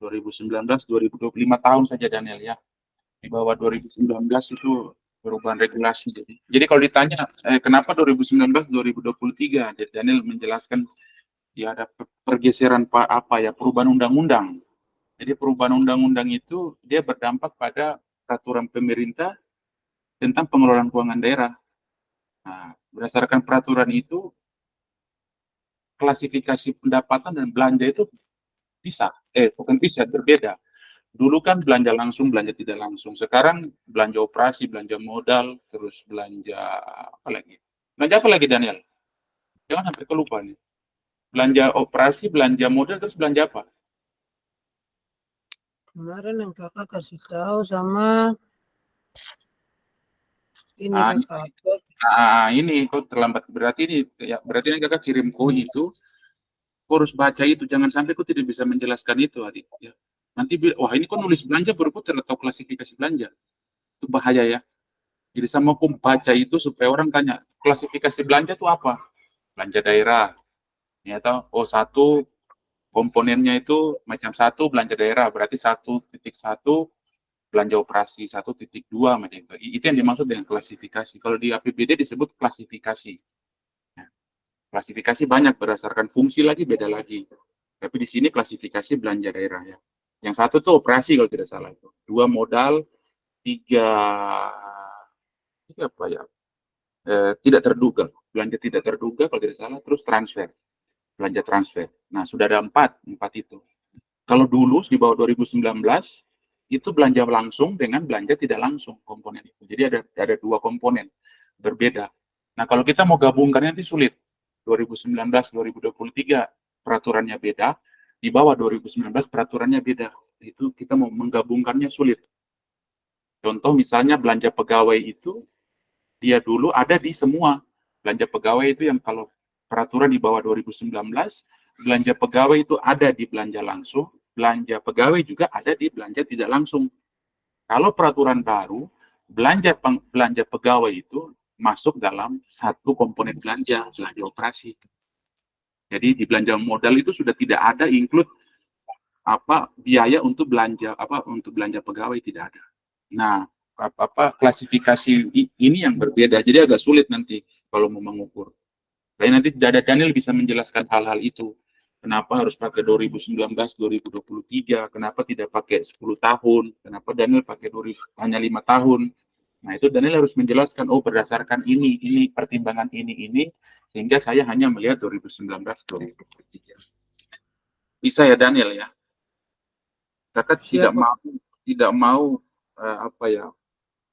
2019, 2025 tahun saja Daniel ya. Di bawah 2019 itu perubahan regulasi. Jadi kalau ditanya kenapa 2019, 2023, jadi Daniel menjelaskan ya ada pergeseran apa ya perubahan undang-undang. Jadi perubahan undang-undang itu dia berdampak pada peraturan pemerintah tentang pengelolaan keuangan daerah. Nah, berdasarkan peraturan itu klasifikasi pendapatan dan belanja itu bukan bisa, berbeda. Dulu kan belanja langsung, belanja tidak langsung. Sekarang belanja operasi, belanja modal, terus belanja apa lagi? Belanja apa lagi Daniel? Jangan sampai kelupa nih. Belanja operasi, belanja modal, terus belanja apa? Kemarin yang Kakak kasih tahu sama ini Nah, Kakak. ini kok terlambat. Berarti ini ya, berarti ini kakak kirim kode itu, kau harus baca itu. Jangan sampai kau tidak bisa menjelaskan itu, adik. Ya. Nanti, wah ini kok nulis belanja baru kau tidak tahu klasifikasi belanja. Itu bahaya ya. Jadi sama aku baca itu supaya orang tanya, klasifikasi belanja itu apa? Belanja daerah. Ya tahu, oh satu komponennya itu macam satu belanja daerah, berarti 1.1 belanja operasi, 1.2 macam itu. Itu yang dimaksud dengan klasifikasi. Kalau di APBD disebut klasifikasi. Nah, klasifikasi banyak berdasarkan fungsi lagi beda lagi. Tapi di sini klasifikasi belanja daerah ya. Yang satu tuh operasi kalau tidak salah itu. Dua modal, tiga apa ya? Tidak terduga, belanja tidak terduga kalau tidak salah, terus transfer, belanja transfer. Nah, sudah ada empat itu. Kalau dulu di bawah 2019 itu belanja langsung dengan belanja tidak langsung komponen itu. Jadi ada dua komponen berbeda. Nah, kalau kita mau gabungkan nanti sulit. 2019 2023 peraturannya beda, di bawah 2019 peraturannya beda. Itu kita mau menggabungkannya sulit. Contoh misalnya belanja pegawai itu dia dulu ada di semua. Belanja pegawai itu yang kalau peraturan di bawah 2019, belanja pegawai itu ada di belanja langsung, belanja pegawai juga ada di belanja tidak langsung. Kalau peraturan baru, belanja pegawai itu masuk dalam satu komponen belanja operasi. Jadi di belanja modal itu sudah tidak ada include biaya untuk belanja pegawai tidak ada. Nah, klasifikasi ini yang berbeda. Jadi agak sulit nanti kalau mau mengukur. Tapi nanti Daniel bisa menjelaskan hal-hal itu. Kenapa harus pakai 2019, 2023? Kenapa tidak pakai 10 tahun? Kenapa Daniel pakai hanya 5 tahun? Nah, itu Daniel harus menjelaskan, oh berdasarkan ini pertimbangan ini, sehingga saya hanya melihat 2019, 2023. Bisa ya Daniel ya? Kakak tidak mau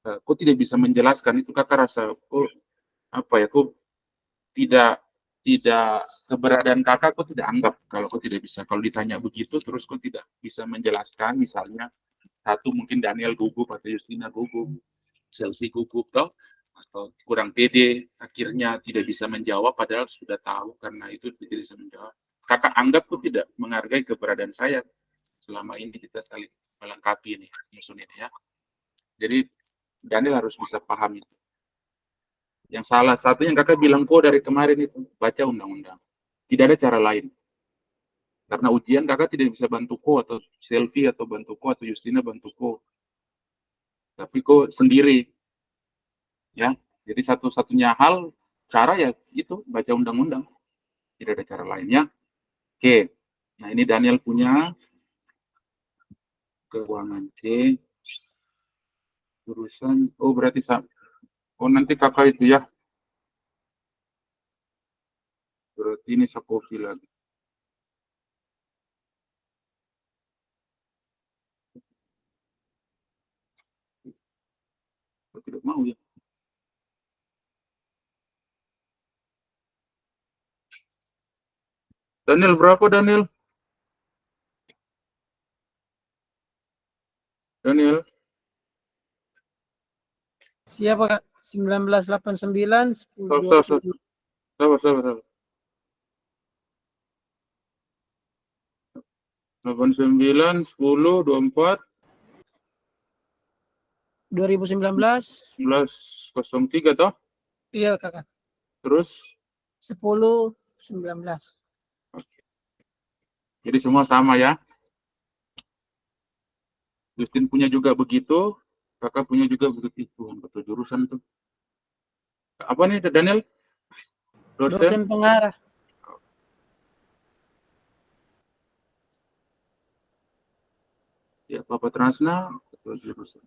kok tidak bisa menjelaskan itu kakak rasa kok tidak keberadaan kakak kok tidak anggap kalau kok tidak bisa kalau ditanya begitu terus kok tidak bisa menjelaskan misalnya satu mungkin Daniel gugup atau Justina gugup Chelsea gugup toh atau kurang pede akhirnya tidak bisa menjawab padahal sudah tahu karena itu tidak bisa menjawab kakak anggap kok tidak menghargai keberadaan saya selama ini kita sekali melengkapi ini nyusun ini ya jadi Daniel harus bisa paham itu. Yang salah satu yang kakak bilang kok dari kemarin itu baca undang-undang. Tidak ada cara lain. Karena ujian kakak tidak bisa bantu ko atau Selfie atau bantu ko atau Justina bantu ko. Tapi kok sendiri. Ya. Jadi satu-satunya hal cara ya itu baca undang-undang. Tidak ada cara lainnya. Oke. Nah, ini Daniel punya keuangan. Oke. Urusan berarti nanti kakak itu ya. Berarti ini Sakofi lagi. Tidak mau ya. Daniel berapa Daniel? Daniel. Siapa Kak? 1989, Sabar, 10, sabar, sabar. 89, 10, 24, 2019, 11.03 toh. iya kakak. Terus 10, 19. oke. Jadi semua sama ya. Justin punya juga begitu, kakak punya juga begitu. Tuhan, betul jurusan tuh. Apa nih Daniel? Dosen? Dosen pengarah. Ya, Papa Transna, betul jurusan.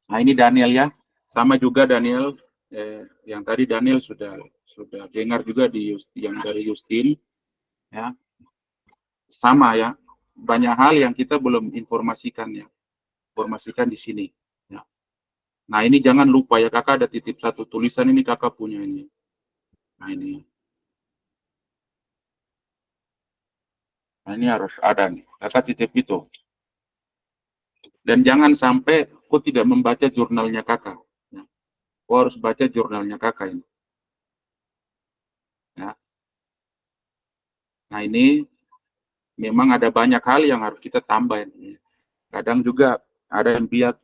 Nah, ini Daniel ya. Sama juga Daniel, yang tadi Daniel sudah dengar juga yang dari Justin, ya. Sama ya. Banyak hal yang kita belum informasikan ya. Informasikan di sini. Ya. Nah, ini jangan lupa ya, kakak ada titip satu tulisan ini kakak punya ini. Nah, ini. Nah, ini harus ada nih. Kakak titip itu. Dan jangan sampai kau tidak membaca jurnalnya kakak. Ya. Kau harus baca jurnalnya kakak ini. Ya. Nah, ini memang ada banyak hal yang harus kita tambah. Ya. Kadang juga ada yang biar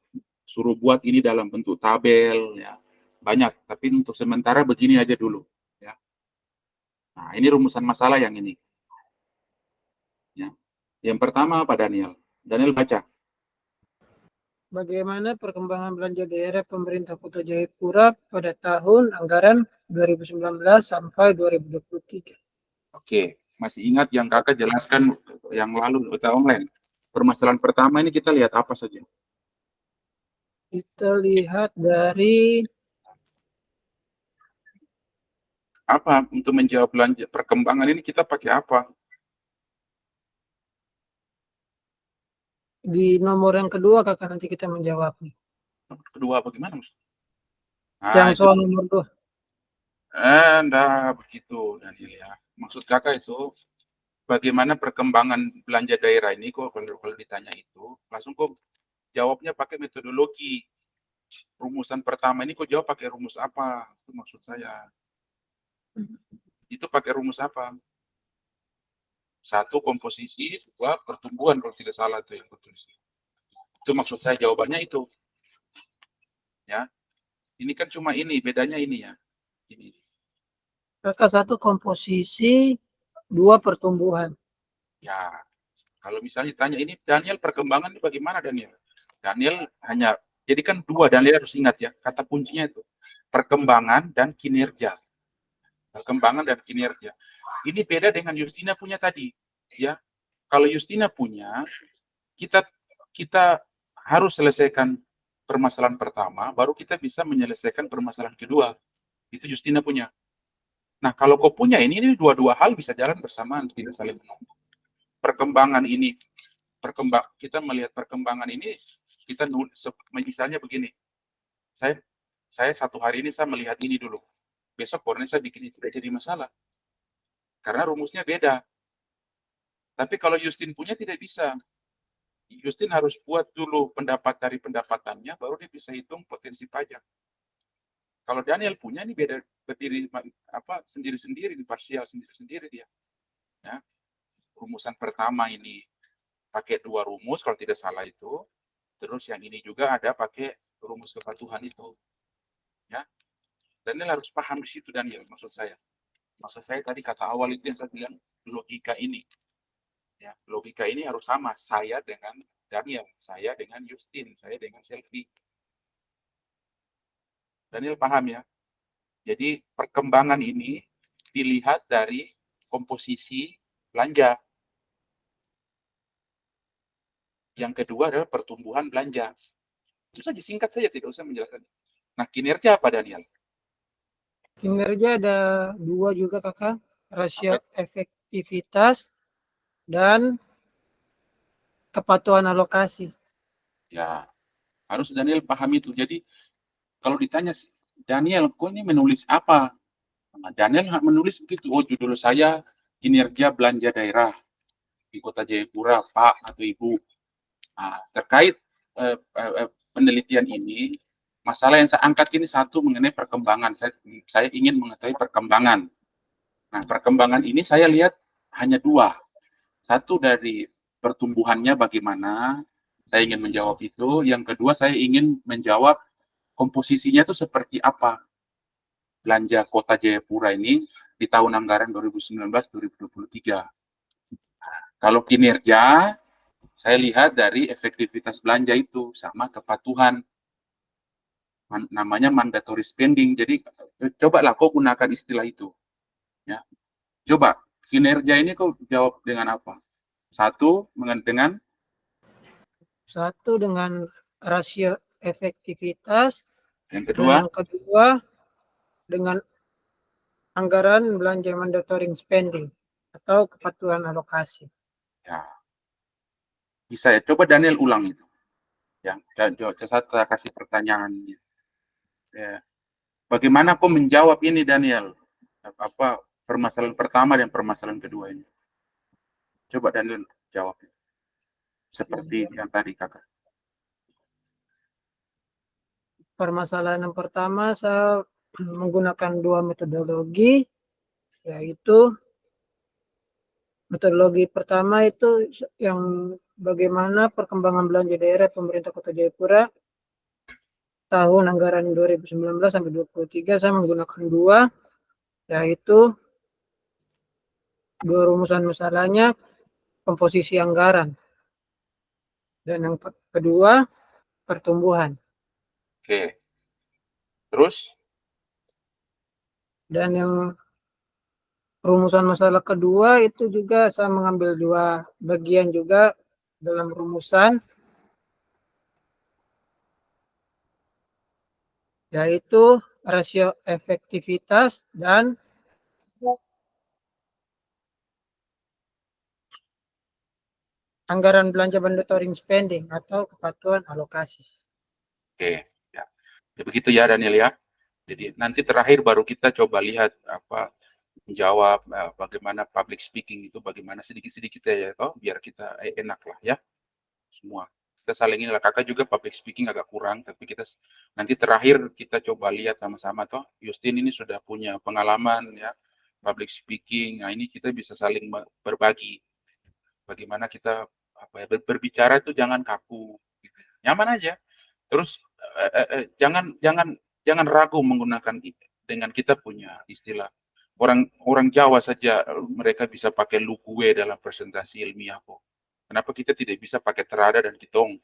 suruh buat ini dalam bentuk tabel. Ya. Banyak. Tapi untuk sementara begini aja dulu. Ya. Nah, ini rumusan masalah yang ini. Ya. Yang pertama Pak Daniel. Daniel baca. Bagaimana perkembangan belanja daerah pemerintah Kota Jayapura pada tahun anggaran 2019 sampai 2023? Oke, masih ingat yang kakak jelaskan yang lalu kita online. Permasalahan pertama ini kita lihat apa saja? Kita lihat dari Apa untuk menjawab belanja perkembangan ini kita pakai apa? di nomor yang kedua kakak, nanti kita menjawabnya. Kedua bagaimana? Nah, Yang itu soal nomor 2. enggak begitu Daniel ya. Maksud kakak itu bagaimana perkembangan belanja daerah ini kok kalau ditanya itu langsung kok jawabnya pakai metodologi. Rumusan pertama ini kok jawab pakai rumus apa? Itu maksud saya. Itu pakai rumus apa? Satu komposisi, dua pertumbuhan kalau tidak salah itu yang betul. Itu maksud saya jawabannya itu. Ya. Ini kan cuma ini, bedanya ini ya. Ini. Kakak, 1 komposisi, 2 pertumbuhan. Ya. Kalau misalnya tanya ini Daniel perkembangan ini bagaimana Daniel? Daniel hanya jadi kan dua Daniel harus ingat ya, kata kuncinya itu perkembangan dan kinerja. Perkembangan dan kinerja. Ini beda dengan Justina punya tadi, ya. Kalau Justina punya, kita harus selesaikan permasalahan pertama, baru kita bisa menyelesaikan permasalahan kedua. Itu Justina punya. Nah, kalau kau punya ini dua-dua hal bisa jalan bersamaan, tidak saling menunggu. Perkembangan ini, kita melihat perkembangan ini, kita misalnya begini, saya satu hari ini saya melihat ini dulu, besok baru saya bikin itu, tidak jadi masalah. Karena rumusnya beda. Tapi kalau Justin punya tidak bisa. Justin harus buat dulu pendapat dari pendapatannya, baru dia bisa hitung potensi pajak. Kalau Daniel punya ini beda, berdiri sendiri-sendiri, di parsial sendiri-sendiri dia. Ya. Rumusan pertama ini pakai 2 rumus kalau tidak salah itu. Terus yang ini juga ada pakai rumus kepatuhan itu. Ya. Daniel harus paham di situ Daniel, maksud saya. Maksud saya tadi kata awal itu yang saya bilang logika ini. Ya, logika ini harus sama. Saya dengan Daniel, saya dengan Justin, saya dengan Selfie. Daniel paham ya? Jadi perkembangan ini dilihat dari komposisi belanja. Yang kedua adalah pertumbuhan belanja. Itu saja, singkat saja, tidak usah menjelaskan. Nah, kinerja apa Daniel? Kinerja ada 2 juga kakak, rasio efektivitas dan kepatuhan alokasi. Ya, harus Daniel paham itu. Jadi kalau ditanya Daniel, kok ini menulis apa? Nah, Daniel menulis begitu. Oh, judul saya kinerja belanja daerah di Kota Jayapura, Pak atau Ibu. Nah, terkait penelitian ini, masalah yang saya angkat ini satu mengenai perkembangan. Saya ingin mengetahui perkembangan. Nah, perkembangan ini saya lihat hanya dua. Satu dari pertumbuhannya bagaimana, saya ingin menjawab itu. Yang kedua, saya ingin menjawab komposisinya itu seperti apa belanja kota Jayapura ini di tahun anggaran 2019-2023. Kalau kinerja, saya lihat dari efektivitas belanja itu sama kepatuhan, namanya mandatory spending. Jadi cobalah kau gunakan istilah itu. Ya, coba kinerja ini kau jawab dengan apa? Satu dengan Satu dengan rasio efektivitas, yang dan kedua, yang kedua dengan anggaran belanja mandatory spending atau kepatuhan alokasi. ya bisa ya. Coba Daniel ulang itu. Ya, saya kasih pertanyaan. Ya. Bagaimana kau menjawab ini Daniel? Apa permasalahan pertama dan permasalahan kedua ini? Coba Daniel jawab. Seperti yang tadi kakak. Permasalahan yang pertama, saya menggunakan dua metodologi, yaitu metodologi pertama itu yang bagaimana perkembangan belanja daerah pemerintah Kota Jayapura tahun anggaran 2019 sampai 2023. Saya menggunakan dua, yaitu dua rumusan masalahnya, komposisi anggaran, dan yang kedua pertumbuhan. Oke. Terus? Dan yang rumusan masalah kedua itu juga saya mengambil dua bagian juga dalam rumusan, yaitu rasio efektivitas dan anggaran belanja mandatory spending atau kepatuhan alokasi. Oke, ya. Ya begitu ya Daniel ya. Jadi nanti terakhir baru kita coba lihat apa menjawab bagaimana public speaking itu bagaimana sedikit-sedikit ya toh biar kita enak lah ya semua. Kita saling inilah kakak juga public speaking agak kurang tapi kita nanti terakhir kita coba lihat sama-sama toh Justin ini sudah punya pengalaman ya public speaking. Nah, ini kita bisa saling berbagi bagaimana kita apa ya berbicara itu jangan kaku gitu. Nyaman aja. Terus jangan jangan jangan ragu menggunakan dengan kita punya istilah. Orang Jawa saja mereka bisa pakai lu gue dalam presentasi ilmiah kok. Kenapa kita tidak bisa pakai terada dan kitong?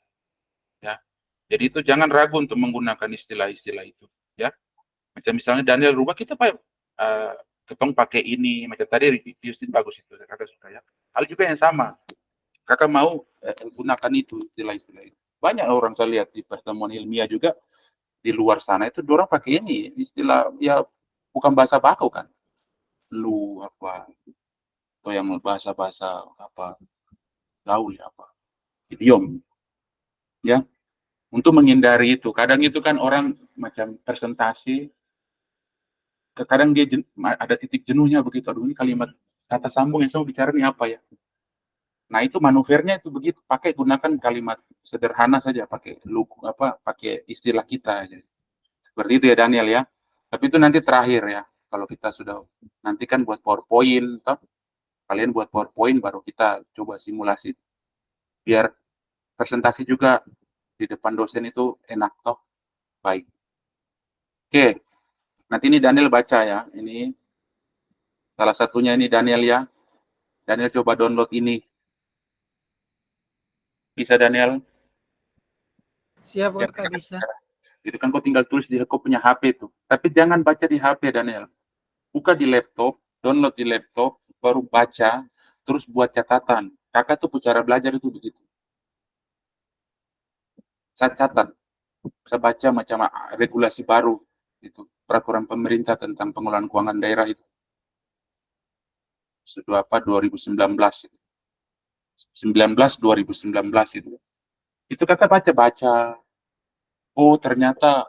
Ya. Jadi itu jangan ragu untuk menggunakan istilah-istilah itu, ya. Macam misalnya Daniel rubah kita pakai ketong pakai ini, macam tadi Justin bagus itu, kakak suka ya. Hal juga yang sama, kakak mau gunakan itu istilah-istilah itu. Banyak orang saya lihat di pertemuan ilmiah juga di luar sana itu orang pakai ini istilah ya bukan bahasa baku kan, lu apa atau yang bahasa-bahasa apa gaul ya apa idiom ya untuk menghindari itu. Kadang itu kan orang macam presentasi, kadang dia ada titik jenuhnya begitu. Aduh ini kalimat kata sambung yang saya mau bicara ini apa ya? Nah itu manuvernya itu begitu, pakai gunakan kalimat sederhana saja, pakai lu apa, pakai istilah kita aja. Seperti itu ya Daniel ya. Tapi itu nanti terakhir ya. Kalau kita sudah nanti kan buat PowerPoint, toh, kalian buat PowerPoint baru kita coba simulasi. Biar presentasi juga di depan dosen itu enak toh. Baik. Oke. Nanti ini Daniel baca ya. Ini salah satunya ini Daniel ya. Daniel coba download ini. Bisa Daniel? Siap, Ya, Kak, bisa. itu kan kau tinggal tulis di kau punya HP itu. Tapi jangan baca di HP Daniel. Buka di laptop, download di laptop, baru baca, terus buat catatan. Kakak tuh cara belajar itu begitu. Saya catat, saya baca macam regulasi baru itu peraturan pemerintah tentang pengelolaan keuangan daerah itu. Sudah apa 2019 itu. 2019 itu. Itu kakak baca-baca. Oh, ternyata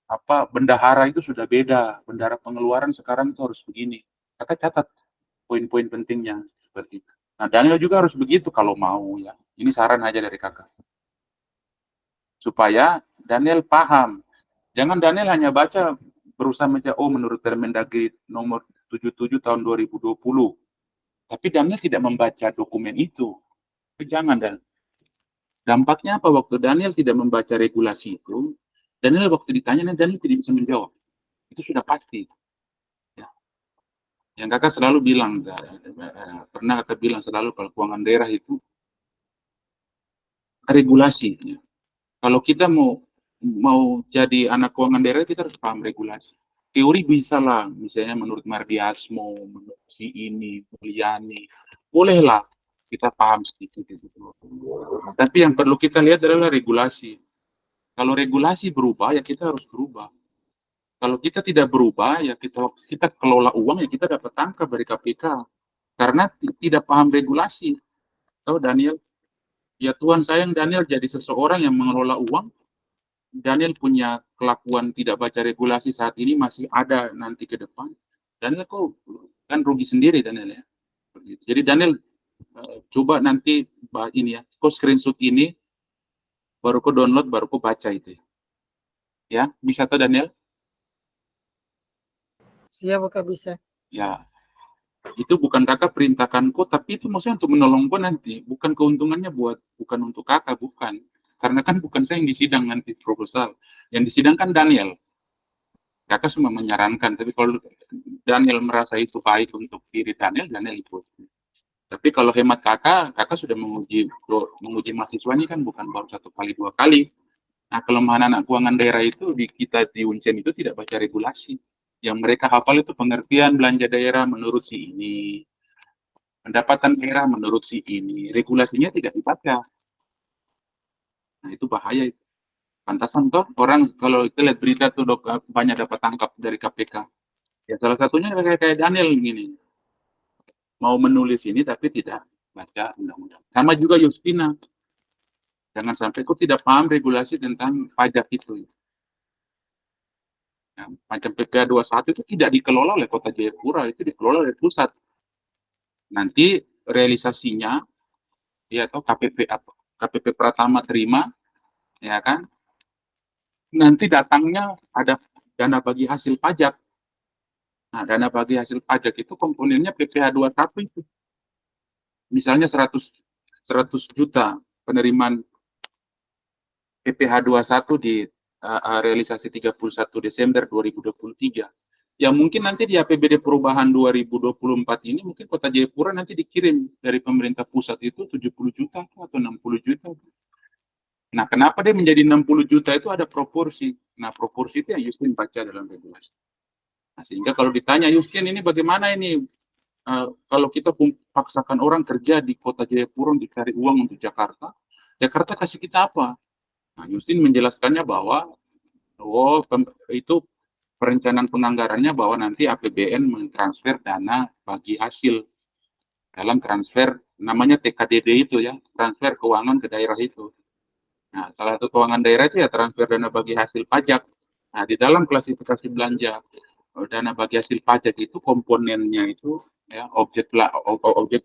apa bendahara itu sudah beda. Bendahara pengeluaran sekarang itu harus begini. Kakak catat poin-poin pentingnya seperti itu. Nah, Daniel juga harus begitu kalau mau ya. Ini saran aja dari kakak. supaya Daniel paham. Jangan Daniel hanya baca berusaha mencari, oh menurut Permendagri nomor 77 tahun 2020. Tapi Daniel tidak membaca dokumen itu. Jangan, dan dampaknya apa waktu Daniel tidak membaca regulasi itu? Daniel waktu ditanya, Daniel tidak bisa menjawab. Itu sudah pasti. Ya. Yang kakak selalu bilang, pernah kakak bilang selalu kalau keuangan daerah itu regulasi. Ya. Kalau kita mau jadi anak keuangan daerah, kita harus paham regulasi. Teori bisa lah, misalnya menurut Mardiasmo, menurut si ini, Mulyani, bolehlah kita paham sedikit itu. Tapi yang perlu kita lihat adalah regulasi. Kalau regulasi berubah, ya kita harus berubah. Kalau kita tidak berubah, ya kita kelola uang, ya kita dapat tangkap dari KPK. Karena tidak paham regulasi. Tahu Daniel? Ya Tuhan sayang Daniel jadi seseorang yang mengelola uang. Daniel punya kelakuan tidak baca regulasi saat ini masih ada nanti ke depan. Daniel kok kan rugi sendiri Daniel ya. Jadi Daniel coba nanti ini ya, kok screenshot ini baru kok download, baru kok baca itu ya. Ya, bisa tuh Daniel? Siap Kak, bisa. Ya, itu bukan kakak perintahkan kok, tapi itu maksudnya untuk menolong kok nanti, bukan keuntungannya bukan untuk kakak, bukan. Karena kan bukan saya yang disidang nanti proposal, yang disidang kan Daniel. Kakak cuma menyarankan, tapi kalau Daniel merasa itu baik untuk diri Daniel ikut. Tapi kalau hemat kakak sudah menguji mahasiswanya kan bukan baru 1 kali 2 kali. Nah, kelemahan anak keuangan daerah itu kita di Uncen itu tidak baca regulasi. Yang mereka hafal itu pengertian belanja daerah menurut si ini, pendapatan daerah menurut si ini, regulasinya tidak dibaca. Nah, itu bahaya itu. Pantasan toh orang kalau kita lihat berita tuh banyak dapat tangkap dari KPK. Ya salah satunya kayak Daniel gini. Mau menulis ini tapi tidak baca undang-undang. Sama juga Justina. Jangan sampai kok tidak paham regulasi tentang pajak itu. Ya, macam PPh 21 itu tidak dikelola oleh Kota Jayapura, itu dikelola oleh pusat. Nanti realisasinya ya atau KPP Pratama terima, ya kan? Nanti datangnya ada dana bagi hasil pajak. Nah, dana bagi hasil pajak itu komponennya PPh 21 itu. Misalnya 100 juta penerimaan PPh 21 di realisasi 31 Desember 2023. Yang mungkin nanti di APBD perubahan 2024 ini mungkin Kota Jayapura nanti dikirim dari pemerintah pusat itu 70 juta atau 60 juta. Nah, kenapa dia menjadi 60 juta itu ada proporsi. Nah, proporsi itu yang Justin baca dalam regulasi. Nah, sehingga kalau ditanya, Justin ini bagaimana ini kalau kita paksakan orang kerja di Kota Jayapura dicari uang untuk Jakarta, Jakarta kasih kita apa? Nah, Justin menjelaskannya bahwa itu perencanaan penganggarannya bahwa nanti APBN mentransfer dana bagi hasil dalam transfer namanya TKDD itu ya, transfer keuangan ke daerah itu. Nah, salah satu keuangan daerah itu ya transfer dana bagi hasil pajak. Nah, di dalam klasifikasi belanja dana bagi hasil pajak itu komponennya itu ya objek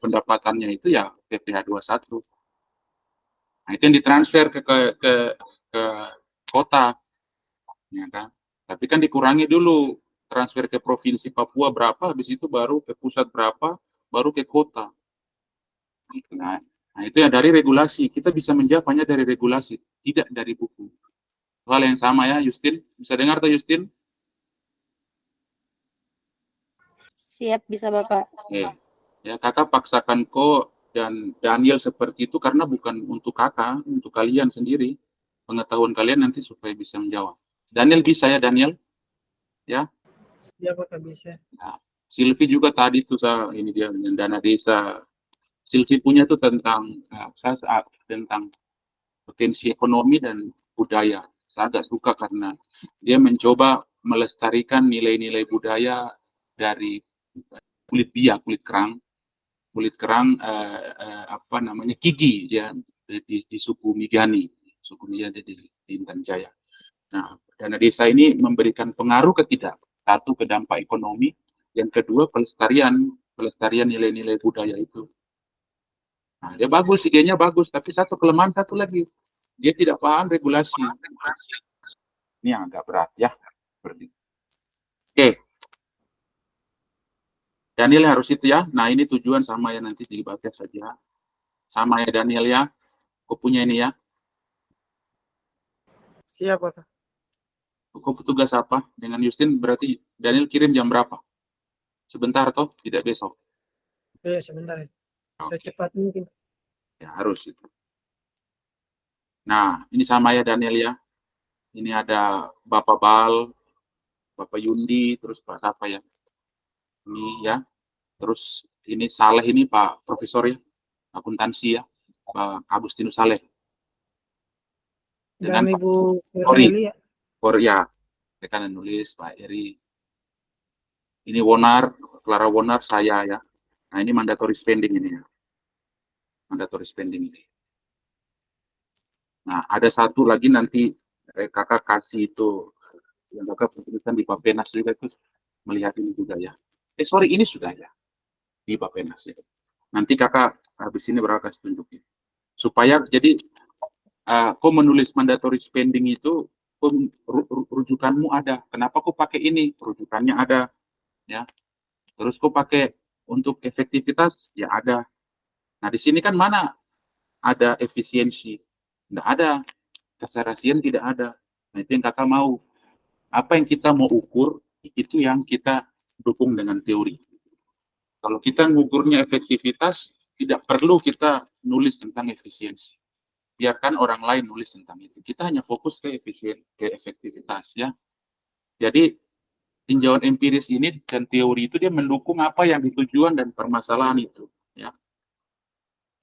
pendapatannya itu ya PPh 21. Nah, itu yang ditransfer ke kota, ya kan? Tapi kan dikurangi dulu transfer ke provinsi Papua berapa, habis itu baru ke pusat berapa, baru ke kota. Nah, itu ya dari regulasi. Kita bisa menjawab hanya dari regulasi, tidak dari buku. Hal yang sama ya, Justin. Bisa dengar tuh, Justin? Siap, bisa Bapak. Ya, kakak paksakan kok dan Daniel seperti itu karena bukan untuk kakak, untuk kalian sendiri. Pengetahuan kalian nanti supaya bisa menjawab. Daniel bisa ya, Daniel? Ya? Siap Kak, bisa. Nah, Silvi juga tadi tuh ini dia dana desa. Silvi punya tuh tentang tentang potensi ekonomi dan budaya. Saya agak suka karena dia mencoba melestarikan nilai-nilai budaya dari kulit bia, kulit kerang apa namanya Kigi ya di suku Migani di Intan Jaya. Nah, dana desa ini memberikan pengaruh ketidak satu ke dampak ekonomi, yang kedua pelestarian nilai-nilai budaya itu. Nah, dia bagus, idenya bagus, tapi satu kelemahan satu lagi. Dia tidak paham regulasi. Ini yang agak berat ya. Oke. Daniel harus itu ya. Nah, ini tujuan sama ya, nanti dibaca saja. Sama ya Daniel ya. Kau punya ini ya. Siapa Kak? Kau petugas apa? Dengan Justin berarti Daniel kirim jam berapa? Sebentar toh, tidak besok. Sebentar ya. Oke. Secepat mungkin. Ya, harus itu. Nah, ini sama ya Daniel ya. Ini ada Bapak Bal, Bapak Yundi, terus Pak siapa ya? Ini ya. Terus ini Saleh ini Pak Profesor ya. Akuntansi ya. Pak Agustinus Saleh. Dengan Dan Pak Ibu Ori. Firly ya. Korea. Saya kan nulis Pak Eri. Ini Wonar, Clara Wonar, saya ya. Nah, ini mandatory spending ini ya. Mandatory spending ini. Nah, ada satu lagi nanti kakak kasih itu yang kakak tuliskan di Bapenas juga itu melihat ini juga ya. Sorry, ini sudah ya di Bapenas ya. Nanti kakak habis ini bakal kasih tunjukin. Supaya jadi kau menulis mandatory spending itu rujukanmu ada. Kenapa kau pakai ini? Rujukannya ada ya. Terus kau pakai untuk efektivitas ya ada. Nah, di sini kan mana ada efisiensi? Tidak ada. Keserasian tidak ada. Nah, itu yang kakak mau. Apa yang kita mau ukur, itu yang kita dukung dengan teori. Kalau kita ngukurnya efektivitas, tidak perlu kita nulis tentang efisiensi. Biarkan orang lain nulis tentang itu. Kita hanya fokus ke efektivitas ya. Jadi tinjauan empiris ini dan teori itu dia mendukung apa yang ditujuan dan permasalahan itu ya.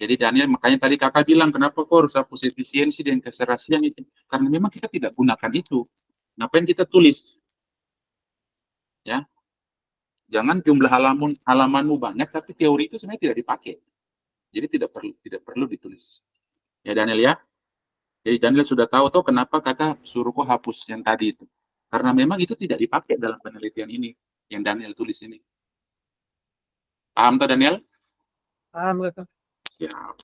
Jadi Daniel, makanya tadi kakak bilang kenapa kok harus hapus efisiensi dan keserasian itu, karena memang kita tidak gunakan itu. Ngapain kita tulis ya? Jangan jumlah halamanmu banyak tapi teori itu sebenarnya tidak dipakai. Jadi tidak perlu ditulis. Ya Daniel ya. Jadi Daniel sudah tahu tuh kenapa kakak suruh kok hapus yang tadi itu. Karena memang itu tidak dipakai dalam penelitian ini yang Daniel tulis ini. Paham tuh Daniel? Paham Kak? Siap.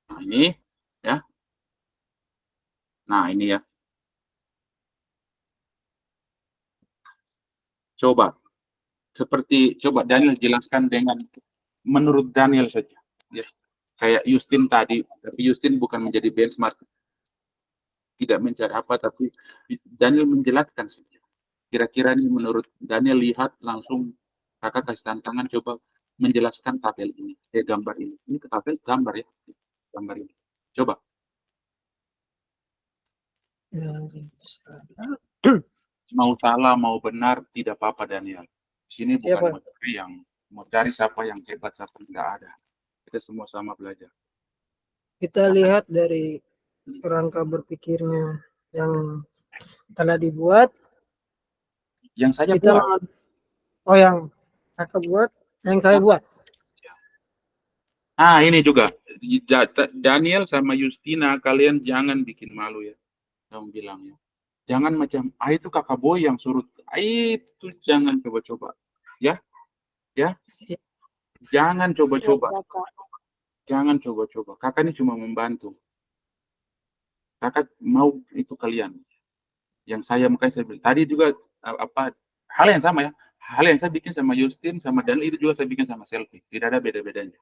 Nah ini ya. Nah ini ya. Coba Daniel jelaskan dengan menurut Daniel saja. Ya. Kayak Justin tadi, tapi Justin bukan menjadi benchmark, tidak mencari apa, tapi Daniel menjelaskan saja. Kira-kira ini menurut Daniel lihat langsung kakak kasih tantangan coba menjelaskan tabel ini, gambar ini. Ini ke tabel gambar ya, gambar ini. Coba. Mau salah, mau benar, tidak apa-apa Daniel. Di sini bukan mencari yang mau cari siapa yang hebat, siapa yang nggak ada. Kita semua sama belajar. Kita lihat dari kerangka berpikirnya yang telah dibuat. Yang saya kita buat. Oh, yang kakak buat, yang saya buat. Ah, ini juga. Daniel sama Justina, kalian jangan bikin malu ya. Kamu bilang ya. Jangan macam, itu kakak boy yang suruh. Itu jangan coba-coba. Ya? Ya? Jangan coba-coba. Jangan coba-coba. Kakak ini cuma membantu. Kakak mau itu kalian. Yang saya makanya saya bilang. Tadi juga hal yang sama ya. Hal yang saya bikin sama Justin, sama Daniel itu juga saya bikin sama Selfie. Tidak ada beda-bedanya.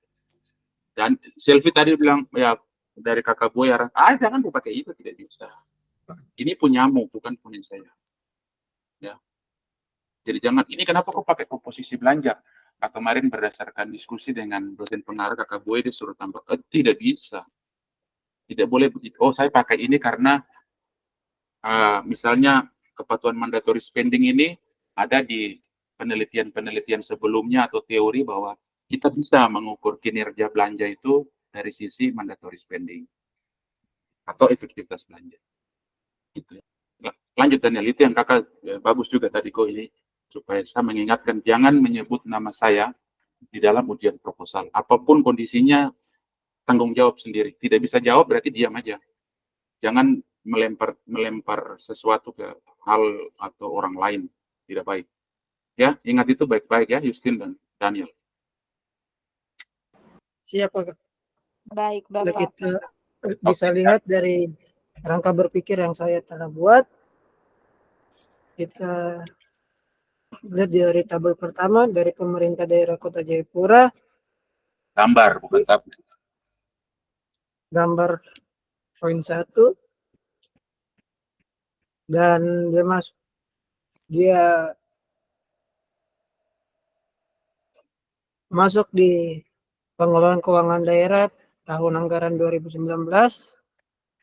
Dan Selfie tadi bilang, ya dari kakak boy, jangan pakai itu, tidak bisa. Ini punyamu, bukan punya saya. Ya. Jadi jangan, ini kenapa kok pakai komposisi belanja? Kemarin berdasarkan diskusi dengan dosen pengarah kakak boy, disuruh tambah. Tidak bisa. Tidak boleh begitu. Oh, saya pakai ini karena misalnya kepatuhan mandatory spending ini ada di penelitian-penelitian sebelumnya atau teori bahwa kita bisa mengukur kinerja belanja itu dari sisi mandatory spending atau efektivitas belanja. Gitu. Lanjut Daniel, itu yang kakak bagus juga tadi kok ini, supaya saya mengingatkan jangan menyebut nama saya di dalam ujian proposal. Apapun kondisinya, tanggung jawab sendiri. Tidak bisa jawab berarti diam aja. Jangan melempar sesuatu ke hal atau orang lain, tidak baik. Ya, ingat itu baik-baik ya, Justin dan Daniel. Siapa Kak? Baik, Bapak. Kita bisa lihat dari rangka berpikir yang saya telah buat. Kita lihat dari tabel pertama dari pemerintah daerah Kota Jayapura, Gambar, bukan tabel. gambar poin 1, dan dia masuk di pengelolaan keuangan daerah tahun anggaran 2019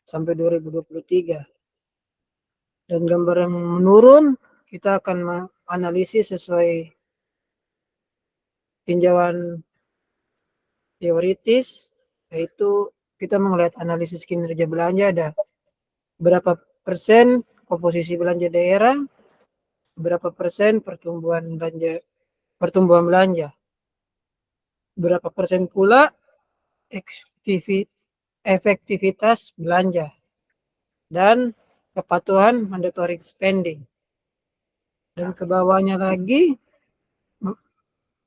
sampai 2023. Dan gambar yang menurun kita akan menganalisis sesuai tinjauan teoritis, yaitu kita melihat analisis kinerja belanja, ada berapa persen komposisi belanja daerah, berapa persen pertumbuhan belanja, berapa persen pula efektivitas belanja, dan kepatuhan mandatory spending. Dan ke bawahnya lagi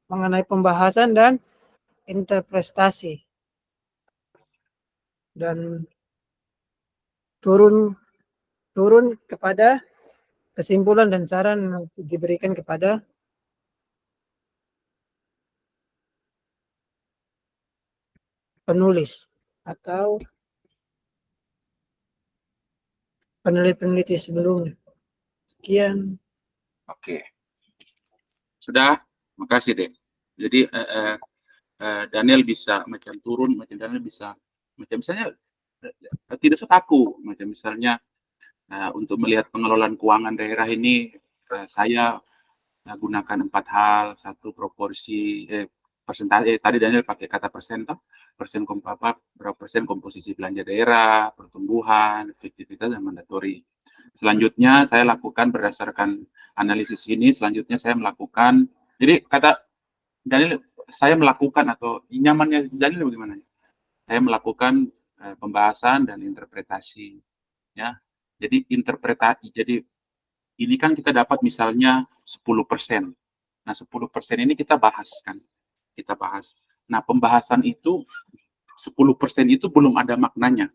mengenai pembahasan dan interpretasi. Dan turun kepada kesimpulan dan saran yang diberikan kepada penulis atau peneliti sebelumnya. Sekian. Oke. Sudah, makasih deh. Jadi Daniel bisa macam turun, macam Daniel bisa macam misalnya tidak usah kaku, macam misalnya untuk melihat pengelolaan keuangan daerah ini saya gunakan 4 hal, 1 proporsi persentase, tadi Daniel pakai kata persen toh, berapa persen komposisi belanja daerah, pertumbuhan, efektivitas, dan mandatori. Selanjutnya saya lakukan berdasarkan analisis ini, selanjutnya saya melakukan, jadi kata Daniel, saya melakukan atau nyamannya Daniel bagaimana? Saya melakukan pembahasan dan interpretasi, ya. Jadi interpretasi, jadi ini kan kita dapat misalnya 10%. Nah, 10% ini kita bahas kan. Kita bahas. Nah, pembahasan itu 10% itu belum ada maknanya.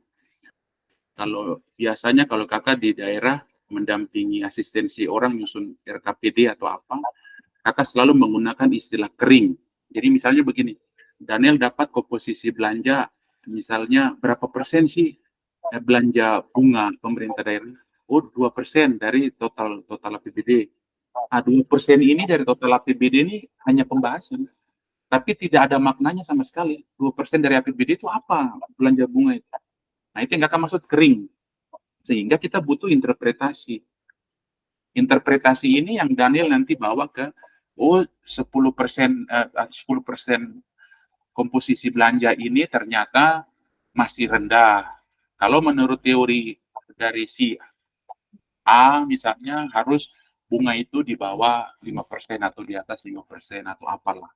Kalau biasanya kalau kakak di daerah mendampingi asistensi orang nyusun RKPD atau apa, kakak selalu menggunakan istilah kering. Jadi misalnya begini, Daniel dapat komposisi belanja, misalnya berapa persen sih belanja bunga pemerintah daerah? Oh, 2% dari total APBD. Nah, 2% ini dari total APBD ini hanya pembahasan. Tapi tidak ada maknanya sama sekali. 2% dari APBD itu apa? Belanja bunga itu. Nah, itu yang kakak maksud kering. Sehingga kita butuh interpretasi. Interpretasi ini yang Daniel nanti bawa ke 10% komposisi belanja ini ternyata masih rendah. Kalau menurut teori dari si A misalnya harus bunga itu di bawah 5% atau di atas 5% atau apalah.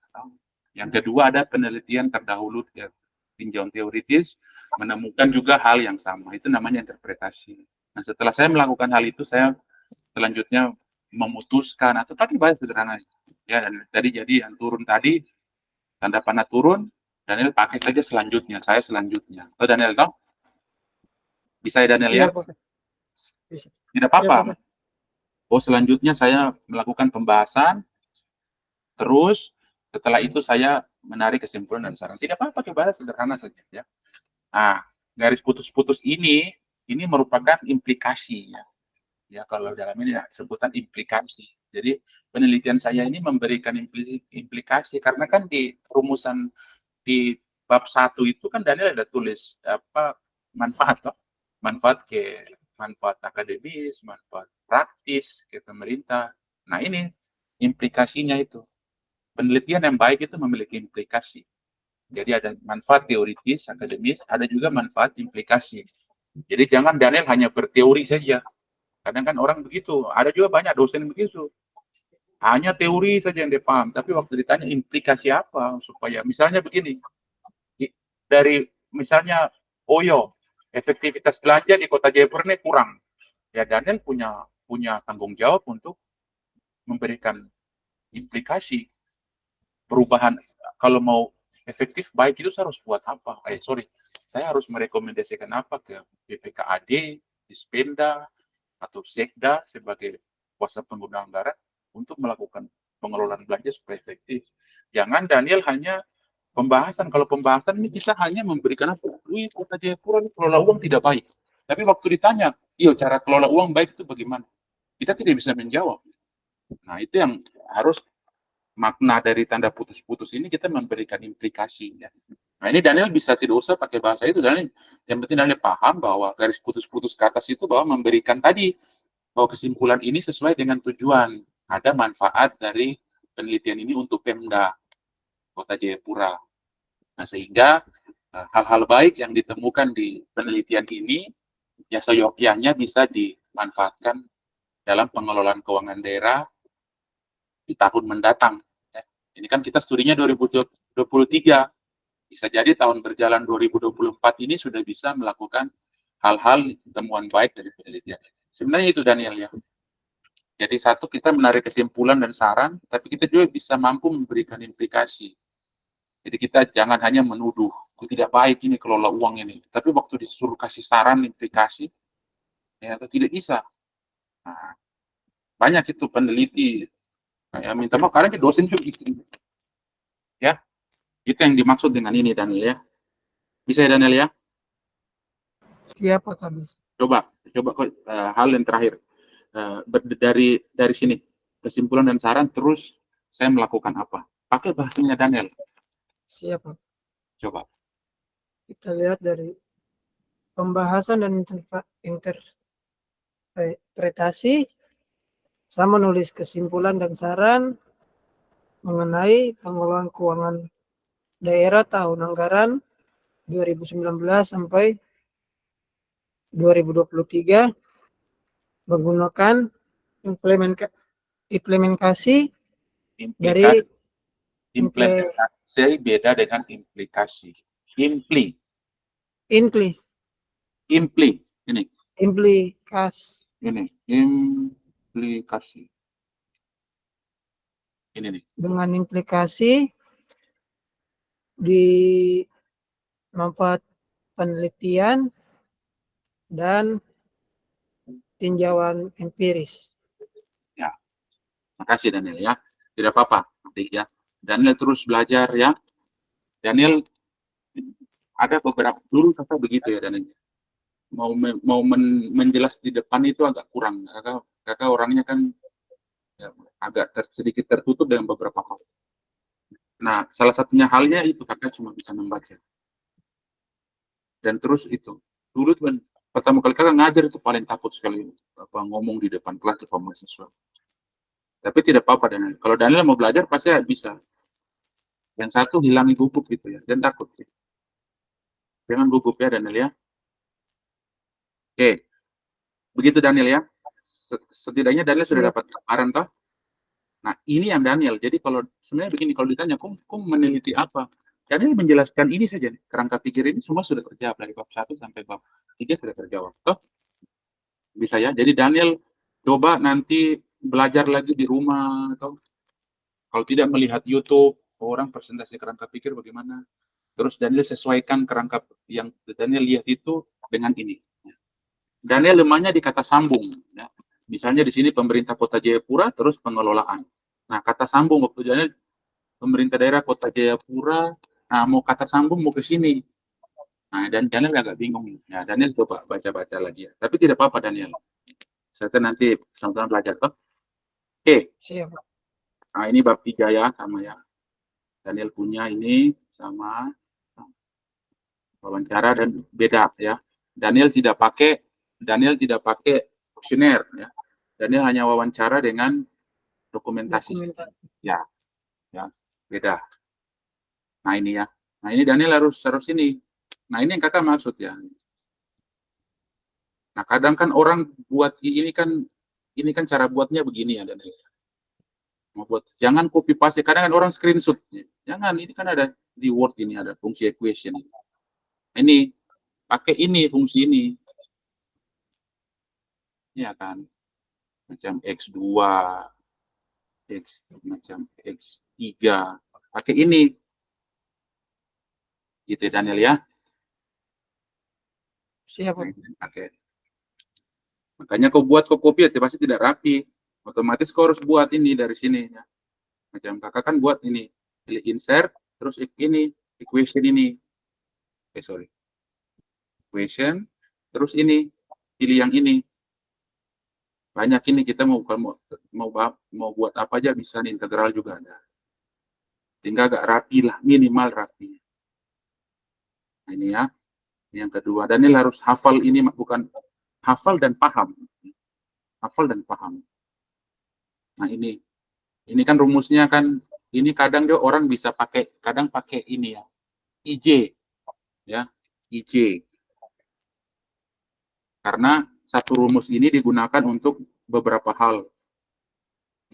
Yang kedua ada penelitian terdahulu tinjauan teoritis menemukan juga hal yang sama. Itu namanya interpretasi. Nah, setelah saya melakukan hal itu, saya selanjutnya memutuskan atau tadi bahas sederhana ya, dan tadi jadi yang turun tadi tanda panah turun, Daniel pakai saja selanjutnya, saya selanjutnya. Oh, Daniel toh? Bisa ya Daniel ya? Bisa. Tidak apa-apa. Oh, selanjutnya saya melakukan pembahasan, terus setelah itu saya menarik kesimpulan dan saran. Tidak apa-apa, pakai bahasa sederhana saja ya. Nah, garis putus-putus ini merupakan implikasi ya. Ya, kalau dalam ini ya, sebutan implikasi. Jadi penelitian saya ini memberikan implikasi karena kan di rumusan di bab 1 itu kan Daniel ada tulis apa manfaat toh? Manfaat akademis, manfaat praktis ke pemerintah. Nah, ini implikasinya itu. Penelitian yang baik itu memiliki implikasi. Jadi ada manfaat teoritis, akademis, ada juga manfaat implikasi. Jadi jangan Daniel hanya berteori saja. Kadang kan orang begitu, ada juga banyak dosen begitu. Hanya teori saja yang dia paham, tapi waktu ditanya implikasi apa supaya misalnya begini, dari misalnya OYO, efektivitas belanja di Kota Jayapura ini kurang. Ya Daniel punya tanggung jawab untuk memberikan implikasi perubahan. Kalau mau efektif baik itu harus buat apa? saya harus merekomendasikan apa ke BPKAD, Dispenda, atau Sekda sebagai kuasa pengguna anggaran untuk melakukan pengelolaan belanja supaya efektif. Jangan Daniel hanya pembahasan. Kalau pembahasan ini kita hanya memberikan apa? Wih, Kota Jayapura ini kelola uang tidak baik. Tapi waktu ditanya, iya cara kelola uang baik itu bagaimana? Kita tidak bisa menjawab. Nah, itu yang harus makna dari tanda putus-putus ini kita memberikan implikasi. Ya. Nah, ini Daniel bisa tidak usah pakai bahasa itu. Daniel, yang penting Daniel paham bahwa garis putus-putus ke atas itu bahwa memberikan tadi bahwa kesimpulan ini sesuai dengan tujuan. Ada manfaat dari penelitian ini untuk Pemda Kota Jayapura. Nah, sehingga hal-hal baik yang ditemukan di penelitian ini ya seyogyanya bisa dimanfaatkan dalam pengelolaan keuangan daerah di tahun mendatang. Ya. Ini kan kita studinya 2023. Bisa jadi tahun berjalan 2024 ini sudah bisa melakukan hal-hal temuan baik dari penelitian. Sebenarnya itu Daniel ya. Jadi satu kita menarik kesimpulan dan saran, tapi kita juga bisa mampu memberikan implikasi. Jadi kita jangan hanya menuduh, tidak baik ini kelola uang ini. Tapi waktu disuruh kasih saran, implikasi, ya tidak bisa. Nah, banyak itu peneliti, kayak minta maaf, karena dosen juga gitu. Ya, itu yang dimaksud dengan ini Daniel ya. Bisa ya Daniel ya? Siapa habis? Coba hal yang terakhir. Dari sini, kesimpulan dan saran, terus saya melakukan apa? Pakai bahasanya Daniel. Siapa? Coba. Kita lihat dari pembahasan dan interpretasi, saya menulis kesimpulan dan saran mengenai pengelolaan keuangan daerah tahun anggaran 2019 sampai 2023 menggunakan implementasi dari Implementasi beda dengan implikasi. Implikasi. Ini implikasi. Ini nih. Dengan implikasi di manfaat penelitian dan tinjauan empiris. Ya, makasih Daniel ya. Tidak apa-apa nanti ya. Daniel terus belajar ya. Daniel ada beberapa dulu kata begitu ya Daniel. Mau menjelas di depan itu agak kurang. Kakak orangnya kan ya, agak sedikit tertutup dengan beberapa hal. Nah, salah satunya halnya itu kakak cuma bisa membaca. Dan terus itu. Dulu kan pertama kali kakak ngajar itu paling takut sekali ngomong di depan kelas depan mahasiswa. Tapi tidak apa-apa Daniel. Kalau Daniel mau belajar pasti bisa. Yang satu hilangi gugup gitu ya. Dan takut. Ya. Jangan gugup ya Daniel ya. Oke. Begitu Daniel ya. Setidaknya Daniel sudah dapat gambaran toh. Nah, ini yang Daniel. Jadi kalau sebenarnya begini, kalau ditanya, kum meneliti apa? Daniel menjelaskan ini saja. Kerangka pikir ini semua sudah terjawab. Dari bab 1 sampai bab 3 sudah terjawab. Toh? Bisa ya. Jadi Daniel coba nanti belajar lagi di rumah. Toh? Kalau tidak melihat YouTube, orang presentasi kerangka pikir bagaimana. Terus Daniel sesuaikan kerangka yang Daniel lihat itu dengan ini. Daniel lemahnya di kata sambung. Ya. Misalnya di sini pemerintah Kota Jayapura, terus pengelolaan. Nah, kata sambung waktu Daniel pemerintah daerah Kota Jayapura, nah mau kata sambung mau ke sini. Nah, dan Daniel agak bingung. Ya, Daniel coba baca-baca lagi ya. Tapi tidak apa-apa Daniel. Saya nanti sama-sama belajar toh. Oke. Siap. Nah, ini bab 3 ya sama ya. Daniel punya ini sama wawancara dan beda ya. Daniel tidak pakai kuesioner ya. Daniel hanya wawancara dengan dokumentasi. Ya, beda. Nah ini ya. Nah ini Daniel harus ini. Nah ini yang kakak maksud ya. Nah kadang kan orang buat ini kan cara buatnya begini ya Daniel. Mau buat jangan copy paste. Kadang kan orang screenshot. Jangan ini kan ada di Word ini ada fungsi equation. Ini pakai ini fungsi ini. Ya kan. Macam X2, macam X3. Pakai ini. Gitu ya Daniel ya. Siap. Oke. Makanya kau buat kopi ya pasti tidak rapi. Otomatis kau harus buat ini dari sini ya. Macam kakak kan buat ini, pilih insert, terus ini equation ini. Sorry. Equation, terus ini pilih yang ini. Banyak ini kita mau buat apa aja bisa nih, integral juga ada. Sehingga agak rapi lah, minimal rapi. Nah, ini ya. Ini yang kedua. Daniel harus hafal ini, bukan hafal dan paham. Hafal dan paham. Nah ini kan rumusnya kan, ini kadang juga orang bisa pakai, kadang pakai ini ya, IJ, ya, IJ. Karena satu rumus ini digunakan untuk beberapa hal.